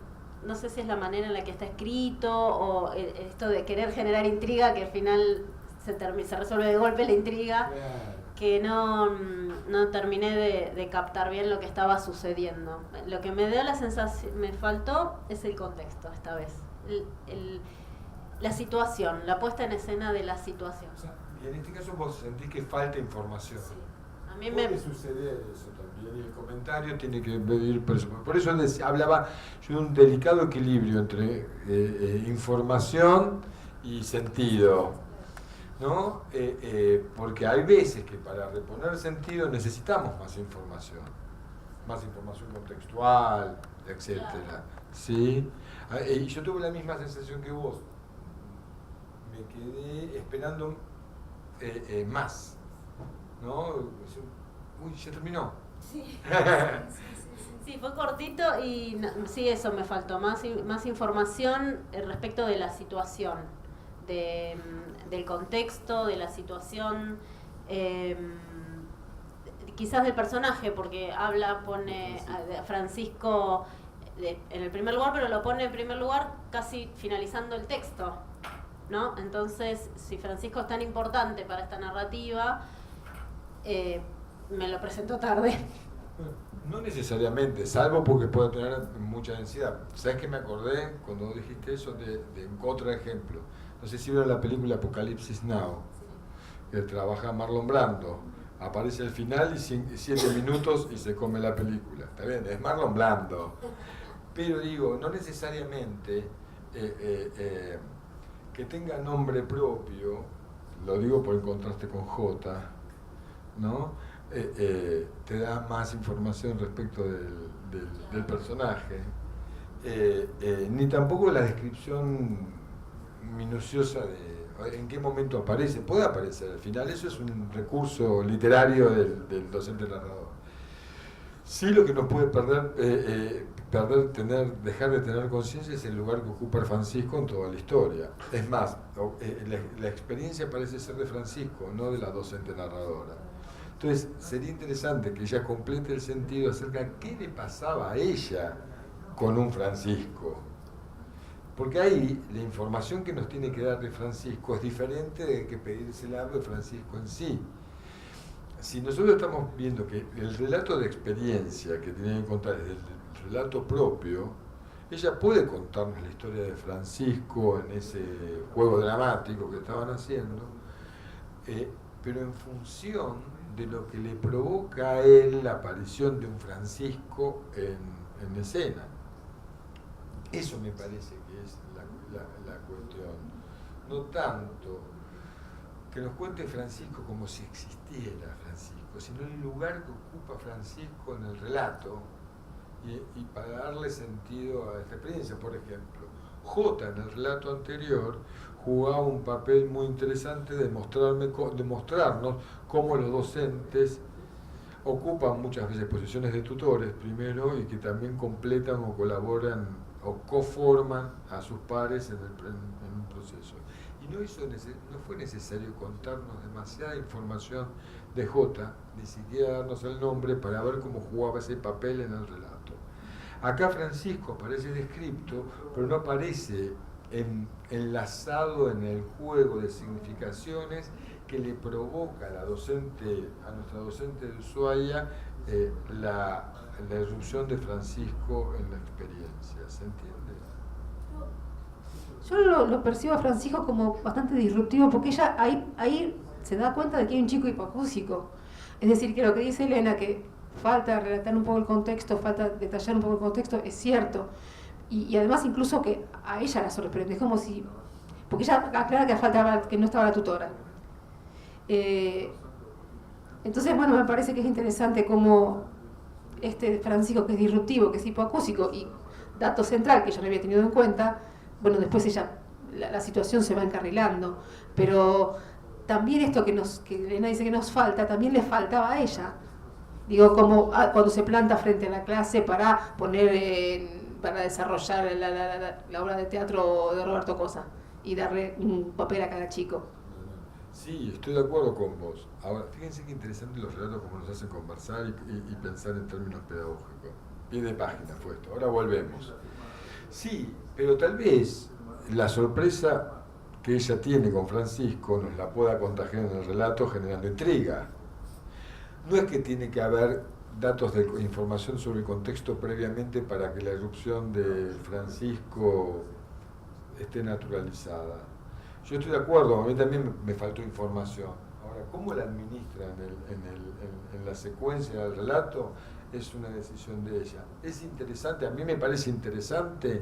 no sé si es la manera en la que está escrito o esto de querer generar intriga, que al final se resuelve de golpe la intriga, que no terminé de captar bien lo que estaba sucediendo. Lo que me dio la sensación, me faltó, es el contexto esta vez. La situación, la puesta en escena de la situación. O sea, y en este caso vos sentís que falta información. Sí. A mí Puede suceder eso también, y el comentario tiene que venir por eso hablaba yo de un delicado equilibrio entre información y sentido, ¿no? Porque hay veces que para reponer sentido necesitamos más información contextual, etcétera. ¿Sí? Y yo tuve la misma sensación que vos. Me quedé esperando más, ¿no? Uy, ya terminó. Sí. Sí, fue cortito y sí, eso me faltó, más información respecto de la situación, del contexto, de la situación, quizás del personaje, porque pone a Francisco en el primer lugar, pero lo pone en primer lugar casi finalizando el texto, ¿no? Entonces, si Francisco es tan importante para esta narrativa, me lo presentó tarde. No necesariamente, salvo porque puede tener mucha densidad. ¿Sabes qué me acordé cuando dijiste eso de otro ejemplo? No sé si vieron la película Apocalipsis Now, que trabaja Marlon Brando. Aparece al final y 7 minutos y se come la película. Está bien, es Marlon Brando. Pero digo, no necesariamente que tenga nombre propio, lo digo por el contraste con J, ¿no? Te da más información respecto del personaje, ni tampoco la descripción minuciosa de en qué momento aparece. Puede aparecer al final, eso es un recurso literario del docente narrador. Sí, lo que nos puede dejar de tener conciencia es el lugar que ocupa Francisco en toda la historia. Es más, la experiencia parece ser de Francisco, no de la docente narradora. Entonces, sería interesante que ella complete el sentido acerca de qué le pasaba a ella con un Francisco. Porque ahí la información que nos tiene que dar de Francisco es diferente de que pedírsela de Francisco en sí. Si nosotros estamos viendo que el relato de experiencia que tiene que contar es el relato propio, ella puede contarnos la historia de Francisco en ese juego dramático que estaban haciendo, pero en función de lo que le provoca a él la aparición de un Francisco en escena. Eso me parece que es la cuestión. No tanto que nos cuente Francisco como si existiera Francisco, sino el lugar que ocupa Francisco en el relato y para darle sentido a esta experiencia. Por ejemplo, J en el relato anterior jugaba un papel muy interesante de mostrarnos cómo los docentes ocupan muchas veces posiciones de tutores primero y que también completan o colaboran o coforman a sus pares en un proceso. Y no fue necesario contarnos demasiada información de J, ni siquiera darnos el nombre para ver cómo jugaba ese papel en el relato. Acá Francisco aparece descripto, pero no aparece enlazado en el juego de significaciones que le provoca a nuestra docente de Ushuaia la irrupción de Francisco en la experiencia. ¿Se entiende? Yo lo percibo a Francisco como bastante disruptivo, porque ella ahí se da cuenta de que hay un chico hipoacúsico. Es decir, que lo que dice Elena, que falta relatar un poco el contexto, falta detallar un poco el contexto, es cierto. Y además incluso que a ella la sorprende, es como si... Porque ella aclara que no estaba la tutora. Entonces, bueno, me parece que es interesante cómo este Francisco, que es disruptivo, que es hipoacúsico, y dato central que yo no había tenido en cuenta, bueno, después la situación se va encarrilando, pero también esto que Elena dice que nos falta, también le faltaba a ella. Digo, como cuando se planta frente a la clase para poner para desarrollar la obra de teatro de Roberto Cosa y darle un papel a cada chico. Sí, estoy de acuerdo con vos. Ahora, fíjense qué interesante los relatos como nos hacen conversar y pensar en términos pedagógicos. Pie de página fue esto, ahora volvemos. Sí, pero tal vez la sorpresa que ella tiene con Francisco nos la pueda contagiar en el relato generando intriga. No es que tiene que haber datos de información sobre el contexto previamente para que la irrupción de Francisco esté naturalizada. Yo estoy de acuerdo, a mí también me faltó información. Ahora, ¿cómo la administra en la secuencia del relato? Es una decisión de ella. Es interesante, a mí me parece interesante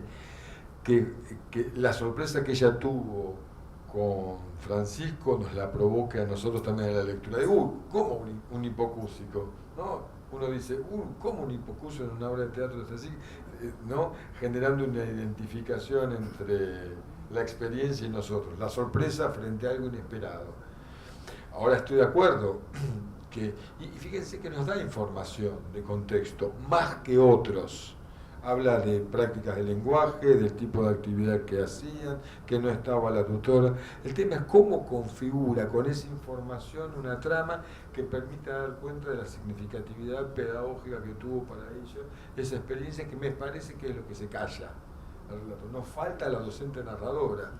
que la sorpresa que ella tuvo con Francisco nos la provoque a nosotros también en la lectura. ¿Cómo un hipocúsico? ¿No? Uno dice, ¿cómo un hipocúsico en una obra de teatro es así? ¿No? Generando una identificación entre la experiencia y nosotros, la sorpresa frente a algo inesperado. Ahora estoy de acuerdo y fíjense que nos da información de contexto, más que otros. Habla de prácticas de lenguaje, del tipo de actividad que hacían, que no estaba la tutora. El tema es cómo configura con esa información una trama que permita dar cuenta de la significatividad pedagógica que tuvo para ellos esa experiencia, que me parece que es lo que se calla al relato. Nos falta la docente narradora.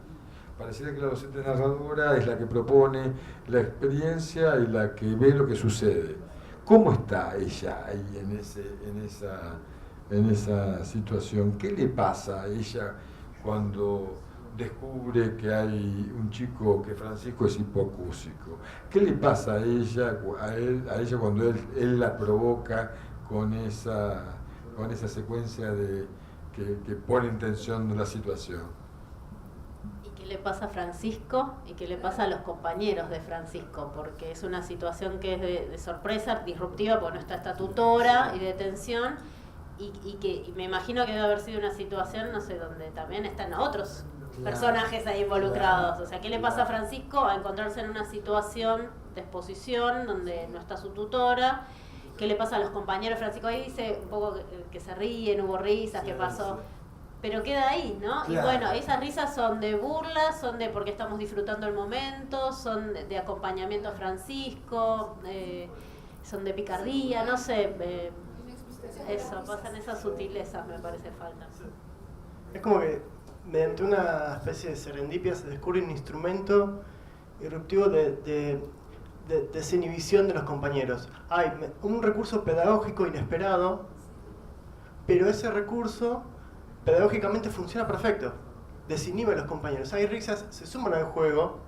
Pareciera que la docente narradora es la que propone la experiencia y la que ve lo que sucede. ¿Cómo está ella ahí en esa situación? ¿Qué le pasa a ella cuando descubre que hay un chico, que Francisco es hipocúsico? ¿Qué le pasa a ella cuando él la provoca con esa secuencia que pone en tensión la situación? ¿Y qué le pasa a Francisco? ¿Y qué le pasa a los compañeros de Francisco? Porque es una situación que es de sorpresa, disruptiva, porque no está esta tutora y de tensión. Y me imagino que debe haber sido una situación, no sé, donde también están otros personajes ahí involucrados. O sea, ¿qué le pasa a Francisco a encontrarse en una situación de exposición donde no está su tutora? ¿Qué le pasa a los compañeros? Francisco ahí dice un poco que se ríen, hubo risas, ¿qué pasó? Pero queda ahí, ¿no? Claro. Y bueno, esas risas son de burla, son de porque estamos disfrutando el momento, son de acompañamiento a Francisco, son de picardía, no sé. Eso, pasan esas sutilezas, me parece falta. Es como que mediante una especie de serendipia se descubre un instrumento irruptivo de desinhibición de los compañeros. Hay un recurso pedagógico inesperado, pero ese recurso pedagógicamente funciona perfecto. Desinhibe a los compañeros. Hay risas, se suman al juego,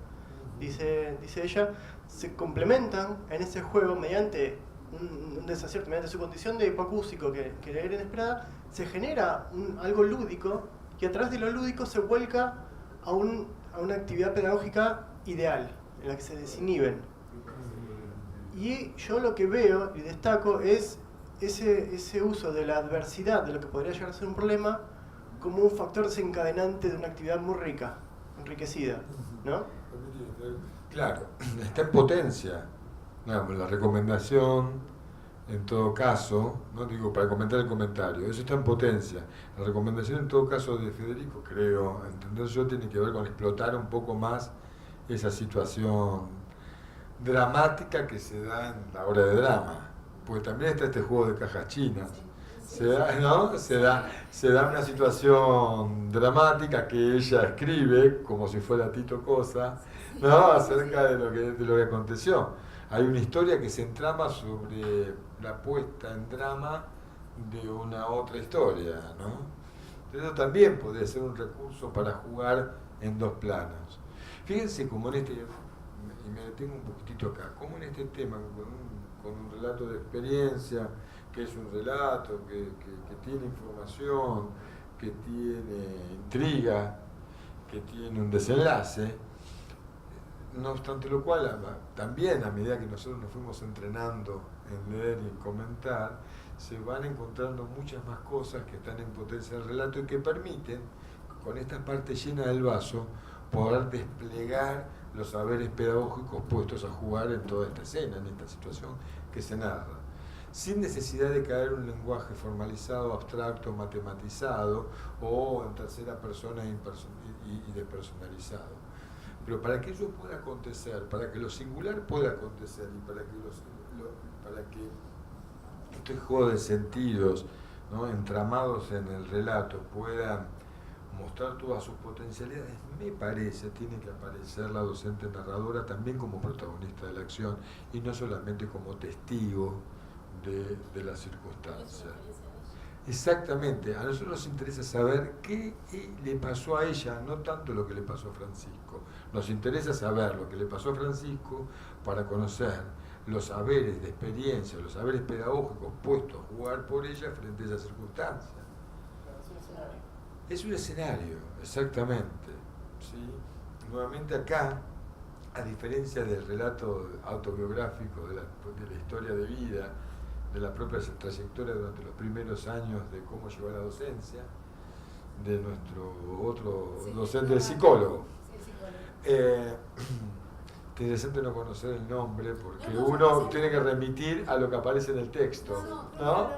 dice ella, se complementan en ese juego mediante un desacierto, mediante su condición de hipocúsico que era inesperada, se genera algo lúdico y a través de lo lúdico se vuelca a una actividad pedagógica ideal, en la que se desinhiben. Y yo lo que veo y destaco es ese uso de la adversidad, de lo que podría llegar a ser un problema, como un factor desencadenante de una actividad muy rica, enriquecida, ¿no? Claro, está en potencia. La recomendación, en todo caso, no digo para comentar el comentario, eso está en potencia. La recomendación en todo caso de Federico, creo, entender yo, tiene que ver con explotar un poco más esa situación dramática que se da en la obra de drama, porque también está este juego de cajas chinas. Se da una situación dramática que ella escribe como si fuera Tito Cosa, ¿no? Acerca de lo que aconteció. Hay una historia que se entrama sobre la puesta en drama de una otra historia, ¿no? Eso también podría ser un recurso para jugar en dos planos. Fíjense como en este, y me detengo un poquitito acá, como en este tema, con un relato de experiencia, que es un relato, que tiene información, que tiene intriga, que tiene un desenlace. No obstante lo cual, también a medida que nosotros nos fuimos entrenando en leer y en comentar, se van encontrando muchas más cosas que están en potencia del relato y que permiten, con esta parte llena del vaso, poder desplegar los saberes pedagógicos puestos a jugar en toda esta escena, en esta situación que se narra. sin necesidad de caer en un lenguaje formalizado, abstracto, matematizado o en tercera persona y despersonalizado. Pero para que eso pueda acontecer, para que lo singular pueda acontecer y para que este juego de sentidos, ¿no?, entramados en el relato puedan mostrar todas sus potencialidades, me parece, tiene que aparecer la docente narradora también como protagonista de la acción y no solamente como testigo de las circunstancias. Exactamente, a nosotros nos interesa saber qué le pasó a ella, no tanto lo que le pasó a Francisco. Nos interesa saber lo que le pasó a Francisco para conocer los saberes de experiencia, los saberes pedagógicos puestos a jugar por ella frente a esas circunstancias. Es un escenario, exactamente. ¿Sí? Nuevamente acá, a diferencia del relato autobiográfico de la historia de vida, de la propia trayectoria durante los primeros años de cómo llegó a la docencia, de nuestro otro docente, el psicólogo. Interesante no conocer el nombre porque uno tiene que remitir a lo que aparece en el texto, ¿no?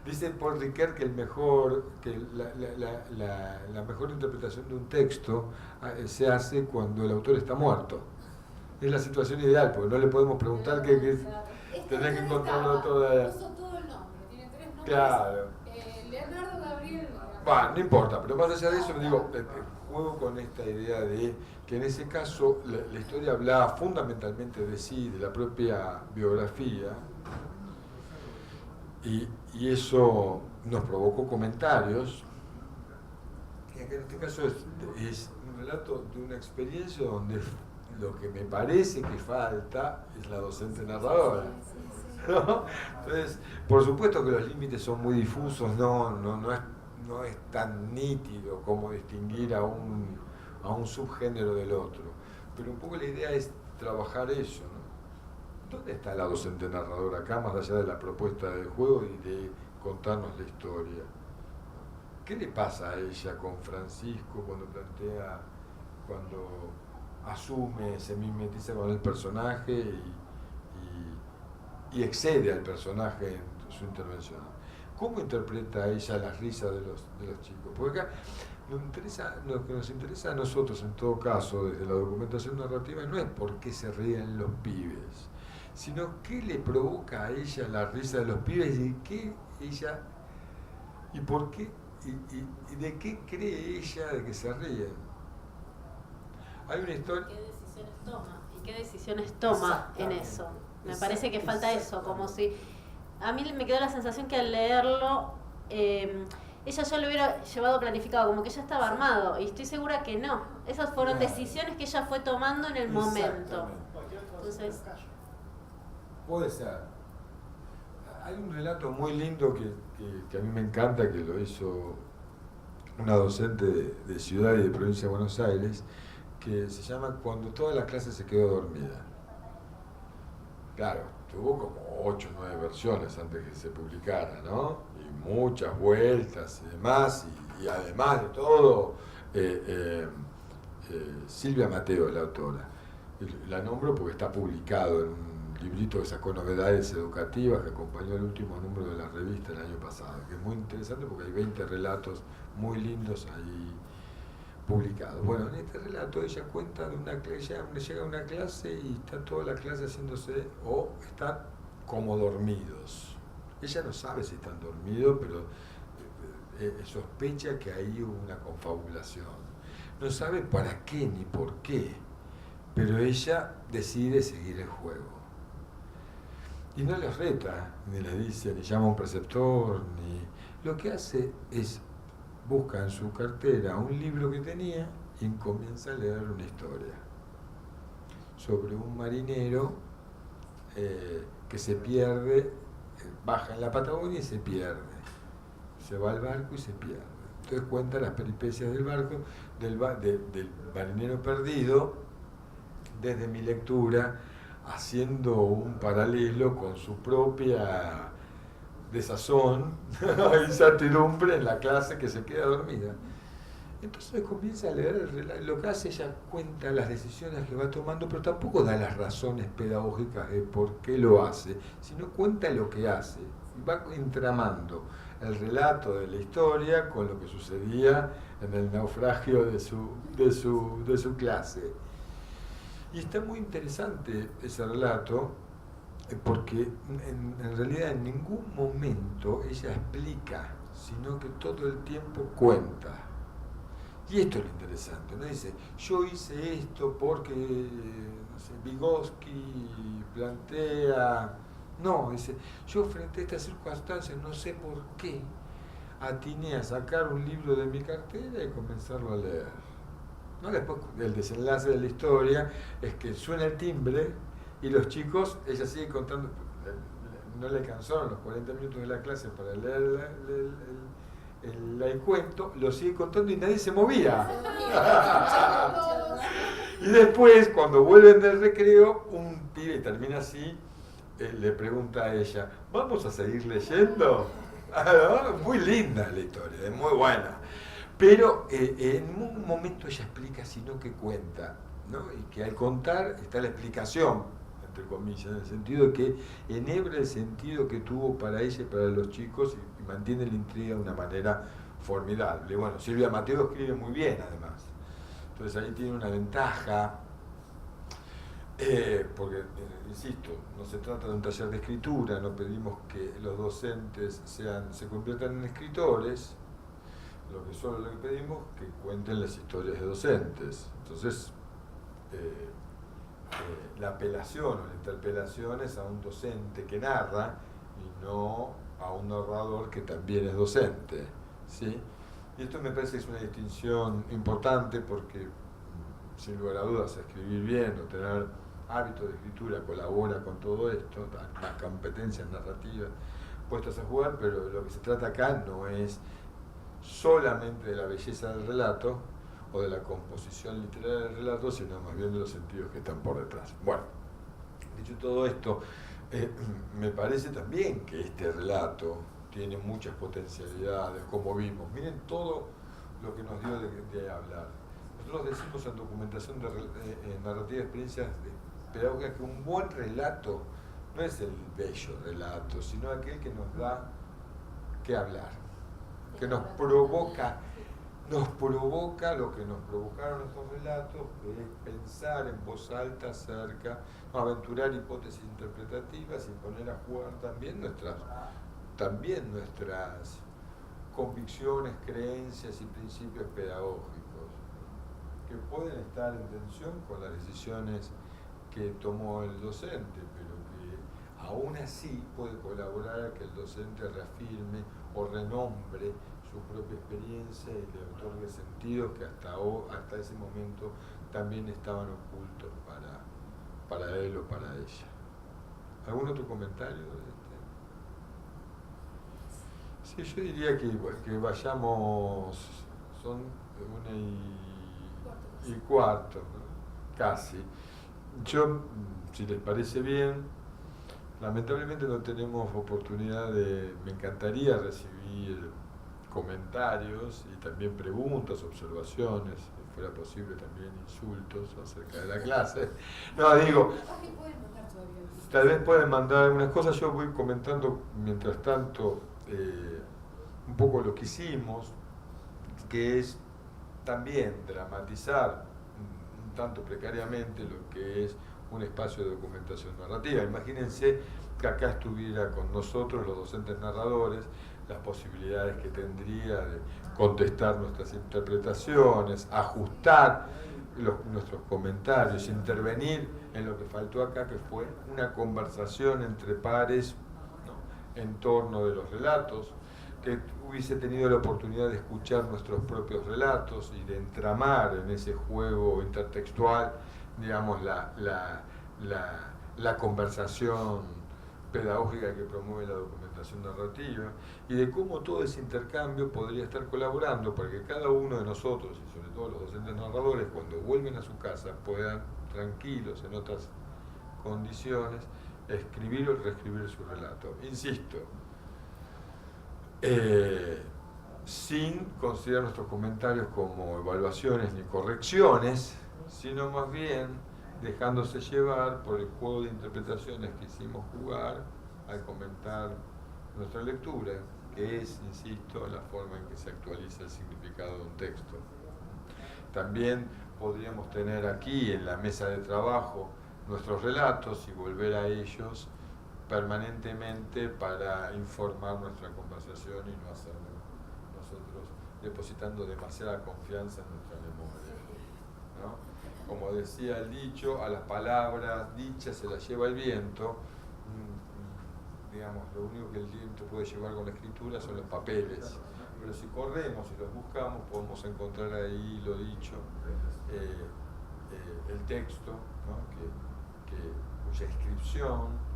Dice Paul Ricoeur que la mejor interpretación de un texto se hace cuando el autor está muerto. Es la situación ideal, porque no le podemos preguntar qué es. Tenés que encontrarlo toda. Puso todo el nombre, tiene 3 nombres. Claro. Leonardo Gabriel. Bueno, no importa, pero más allá de eso, digo, juego con esta idea de que en ese caso la historia hablaba fundamentalmente de sí, de la propia biografía, y eso nos provocó comentarios. Y en este caso es un relato de una experiencia donde lo que me parece que falta es la docente narradora, ¿no? Entonces, por supuesto que los límites son muy difusos, no es tan nítido como distinguir a un subgénero del otro, pero un poco la idea es trabajar eso, ¿no? ¿Dónde está la docente narradora acá, más allá de la propuesta del juego y de contarnos la historia? ¿Qué le pasa a ella con Francisco cuando asume, se mimetiza con el personaje y excede al personaje en su intervención? ¿Cómo interpreta ella las risas de los chicos? Porque acá lo que nos interesa a nosotros, en todo caso, desde la documentación narrativa, no es por qué se ríen los pibes, sino qué le provoca a ella la risa de los pibes y por qué y de qué cree ella de que se ríen. Hay una historia. ¿Qué decisiones toma en eso? Me parece que falta eso, como si a mí me quedó la sensación que al leerlo ella ya lo hubiera llevado planificado, como que ya estaba armado, y estoy segura que no. Esas fueron decisiones que ella fue tomando en el momento. Entonces, puede ser. Hay un relato muy lindo que a mí me encanta, que lo hizo una docente de Ciudad y de Provincia de Buenos Aires, que se llama Cuando toda la clase se quedó dormida. Claro, tuvo como 8 o 9 versiones antes que se publicara, ¿no? Y muchas vueltas y demás, y además de todo, Silvia Mateo, la autora. La nombro porque está publicado en un librito que sacó Novedades Educativas, que acompañó el último número de la revista el año pasado, que es muy interesante porque hay 20 relatos muy lindos ahí publicados. Bueno, en este relato ella cuenta de una clase, ella llega a una clase y está toda la clase haciéndose, o están como dormidos. Ella no sabe si están dormidos, pero sospecha que ahí hubo una confabulación. No sabe para qué ni por qué, pero ella decide seguir el juego. Y no les reta, ni les dice, ni llama a un preceptor, ni... Lo que hace es, busca en su cartera un libro que tenía y comienza a leer una historia sobre un marinero que se pierde, baja en la Patagonia y se pierde. Se va al barco y se pierde. Entonces cuenta las peripecias del barco, del marinero perdido, desde mi lectura, haciendo un paralelo con su propia desazón e incertidumbre en la clase que se queda dormida. Entonces comienza a leer lo que hace, ella cuenta las decisiones que va tomando, pero tampoco da las razones pedagógicas de por qué lo hace, sino cuenta lo que hace. Y va entramando el relato de la historia con lo que sucedía en el naufragio de su clase. Y está muy interesante ese relato, porque en realidad en ningún momento ella explica, sino que todo el tiempo cuenta. Y esto es lo interesante, ¿no? Dice, yo hice esto porque no sé, Vygotsky plantea... No, dice, yo frente a estas circunstancias no sé por qué atiné a sacar un libro de mi cartera y comenzarlo a leer. ¿No? Después el desenlace de la historia es que suena el timbre y los chicos, ella sigue contando, no le alcanzaron los 40 minutos de la clase para leer el cuento, lo sigue contando y nadie se movía. Y después, cuando vuelven del recreo, un pibe, y termina así, le pregunta a ella, ¿vamos a seguir leyendo? Muy linda la historia, es muy buena. Pero en un momento ella explica, sino que cuenta, ¿no? Y que al contar está la explicación, entre comillas, en el sentido de que enhebra el sentido que tuvo para ella y para los chicos y mantiene la intriga de una manera formidable. Bueno, Silvia Mateo escribe muy bien, además. Entonces ahí tiene una ventaja, porque, insisto, no se trata de un taller de escritura, no pedimos que los docentes se conviertan en escritores, lo que solo le pedimos que cuenten las historias de docentes. Entonces, la apelación o la interpelación es a un docente que narra y no a un narrador que también es docente, ¿sí? Y esto me parece que es una distinción importante porque, sin lugar a dudas, escribir bien o tener hábito de escritura colabora con todo esto, las competencias narrativas puestas a jugar, pero lo que se trata acá no es solamente de la belleza del relato o de la composición literaria del relato, sino más bien de los sentidos que están por detrás. Bueno, dicho todo esto, me parece también que este relato tiene muchas potencialidades, como vimos. Miren todo lo que nos dio de hablar. Nosotros decimos en documentación de narrativa de experiencias pedagógicas que un buen relato no es el bello relato, sino aquel que nos da que hablar, que nos provoca lo que nos provocaron estos relatos, que es pensar en voz alta acerca, aventurar hipótesis interpretativas y poner a jugar también nuestras convicciones, creencias y principios pedagógicos, que pueden estar en tensión con las decisiones que tomó el docente, pero que aún así puede colaborar a que el docente reafirme o renombre su propia experiencia y le otorgue sentidos que hasta ese momento también estaban ocultos para él o para ella. ¿Algún otro comentario de Sí, yo diría que vayamos, son 1:15, ¿no? Casi. Yo, si les parece bien, lamentablemente no tenemos oportunidad me encantaría recibir comentarios y también preguntas, observaciones, si fuera posible también insultos acerca de la clase. No, digo, tal vez pueden mandar algunas cosas, yo voy comentando mientras tanto un poco lo que hicimos, que es también dramatizar un tanto precariamente lo que es un espacio de documentación narrativa. Imagínense que acá estuviera con nosotros los docentes narradores, las posibilidades que tendría de contestar nuestras interpretaciones, ajustar nuestros comentarios, intervenir en lo que faltó acá, que fue una conversación entre pares, ¿no?, en torno de los relatos, que hubiese tenido la oportunidad de escuchar nuestros propios relatos y de entramar en ese juego intertextual, digamos, la conversación pedagógica que promueve la documentación narrativa, y de cómo todo ese intercambio podría estar colaborando para que cada uno de nosotros, y sobre todo los docentes narradores, cuando vuelven a su casa puedan, tranquilos, en otras condiciones, escribir o reescribir su relato. Insisto, sin considerar nuestros comentarios como evaluaciones ni correcciones, sino más bien dejándose llevar por el juego de interpretaciones que hicimos jugar al comentar nuestra lectura, que es, insisto, la forma en que se actualiza el significado de un texto. También podríamos tener aquí en la mesa de trabajo nuestros relatos y volver a ellos permanentemente para informar nuestra conversación y no hacerlo nosotros depositando demasiada confianza en nuestra memoria, ¿no? Como decía el dicho, a las palabras dichas se las lleva el viento. Digamos, lo único que el viento puede llevar con la escritura son los papeles, pero si corremos y los buscamos podemos encontrar ahí lo dicho, el texto, ¿no? cuya inscripción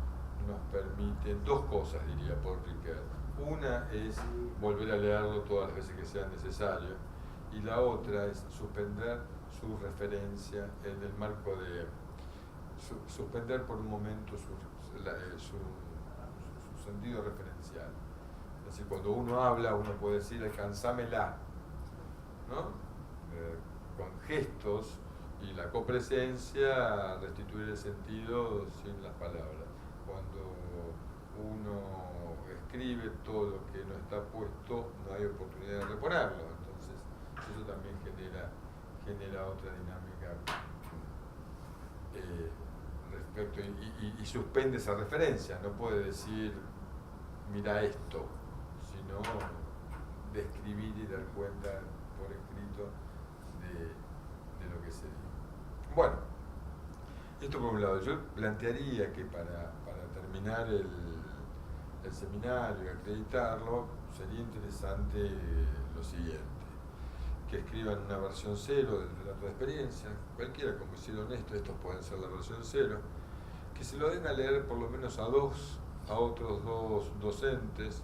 nos permite dos cosas, diría Paul Ricoeur. Una es volver a leerlo todas las veces que sea necesario, y la otra es suspender su referencia en el marco de suspender por un momento su sentido referencial. Es decir, cuando uno habla, uno puede decir alcanzámela, ¿no? Con gestos, y la copresencia restituir el sentido sin las palabras. Cuando uno escribe todo lo que no está puesto, no hay oportunidad de reponerlo. Entonces, eso también genera otra dinámica respecto y suspende esa referencia. No puede decir, mira esto, sino describir y dar cuenta por escrito de lo que se dice. Bueno, esto por un lado. Yo plantearía que para terminar el seminario y acreditarlo, sería interesante lo siguiente: que escriban una versión 0 del relato de experiencia, cualquiera, como hicieron estos pueden ser la versión 0, que se lo den a leer por lo menos a otros dos docentes,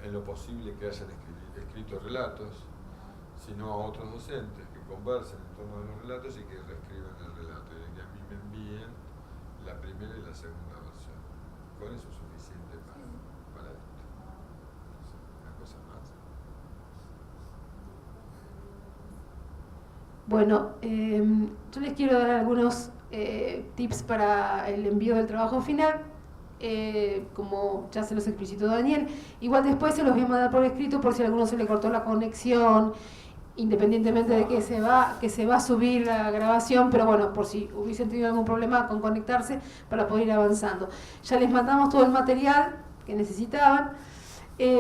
en lo posible que hayan escrito relatos, sino a otros docentes que conversen en torno a los relatos y que reescriban el relato, y que a mí me envíen la primera y la segunda versión. Con eso es suficiente para esto. Una cosa más. Bueno, yo les quiero dar algunos tips para el envío del trabajo final. Como ya se los explicitó Daniel, igual después se los voy a mandar por escrito por si a alguno se le cortó la conexión, independientemente de que se va a subir la grabación, pero bueno, por si hubiesen tenido algún problema con conectarse para poder ir avanzando. Ya les mandamos todo el material que necesitaban.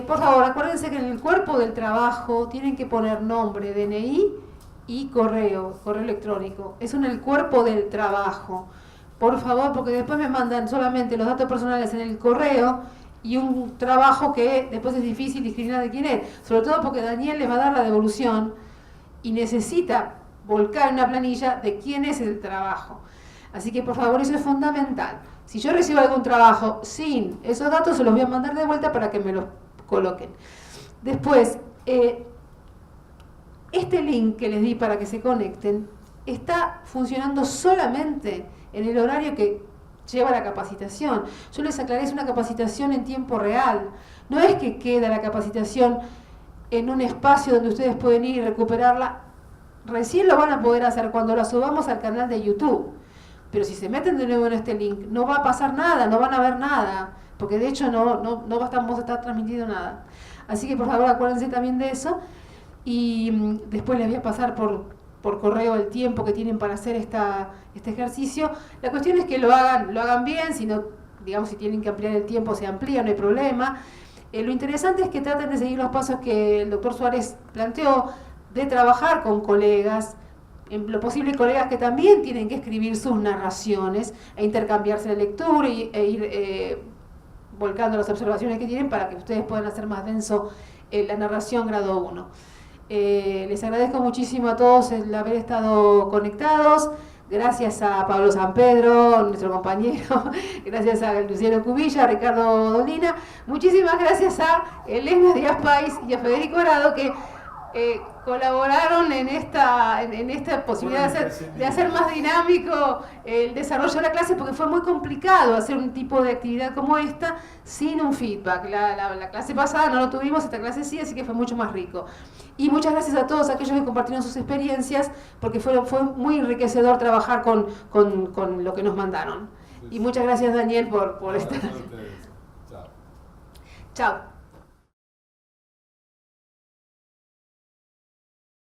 Por favor, acuérdense que en el cuerpo del trabajo tienen que poner nombre, DNI y correo electrónico. Eso en el cuerpo del trabajo. Por favor, porque después me mandan solamente los datos personales en el correo y un trabajo que después es difícil discriminar de quién es. Sobre todo porque Daniel les va a dar la devolución y necesita volcar en una planilla de quién es el trabajo. Así que por favor, eso es fundamental. Si yo recibo algún trabajo sin esos datos, se los voy a mandar de vuelta para que me los coloquen. Después, este link que les di para que se conecten está funcionando solamente en el horario que lleva la capacitación. Yo les aclaré, es una capacitación en tiempo real. No es que queda la capacitación en un espacio donde ustedes pueden ir y recuperarla. Recién lo van a poder hacer cuando la subamos al canal de YouTube. Pero si se meten de nuevo en este link, no va a pasar nada, no van a ver nada, porque de hecho no vamos a estar transmitiendo nada. Así que por favor acuérdense también de eso. Y después les voy a pasar por correo el tiempo que tienen para hacer este ejercicio. La cuestión es que lo hagan bien, si tienen que ampliar el tiempo se amplía, no hay problema. Lo interesante es que traten de seguir los pasos que el doctor Suárez planteó, de trabajar con colegas, en lo posible colegas que también tienen que escribir sus narraciones e intercambiarse la lectura e ir volcando las observaciones que tienen para que ustedes puedan hacer más denso la narración grado 1. Les agradezco muchísimo a todos el haber estado conectados. Gracias a Pablo San Pedro, nuestro compañero, gracias a Luciano Cubilla, a Ricardo Dolina, muchísimas gracias a Elena Díaz Pais y a Federico Arado que colaboraron en esta posibilidad de hacer más dinámico el desarrollo de la clase, porque fue muy complicado hacer un tipo de actividad como esta sin un feedback. La clase pasada no lo tuvimos, esta clase sí, así que fue mucho más rico. Y muchas gracias a todos aquellos que compartieron sus experiencias, porque fue muy enriquecedor trabajar con lo que nos mandaron. Y muchas gracias, Daniel, por estar aquí. Chao. Chao.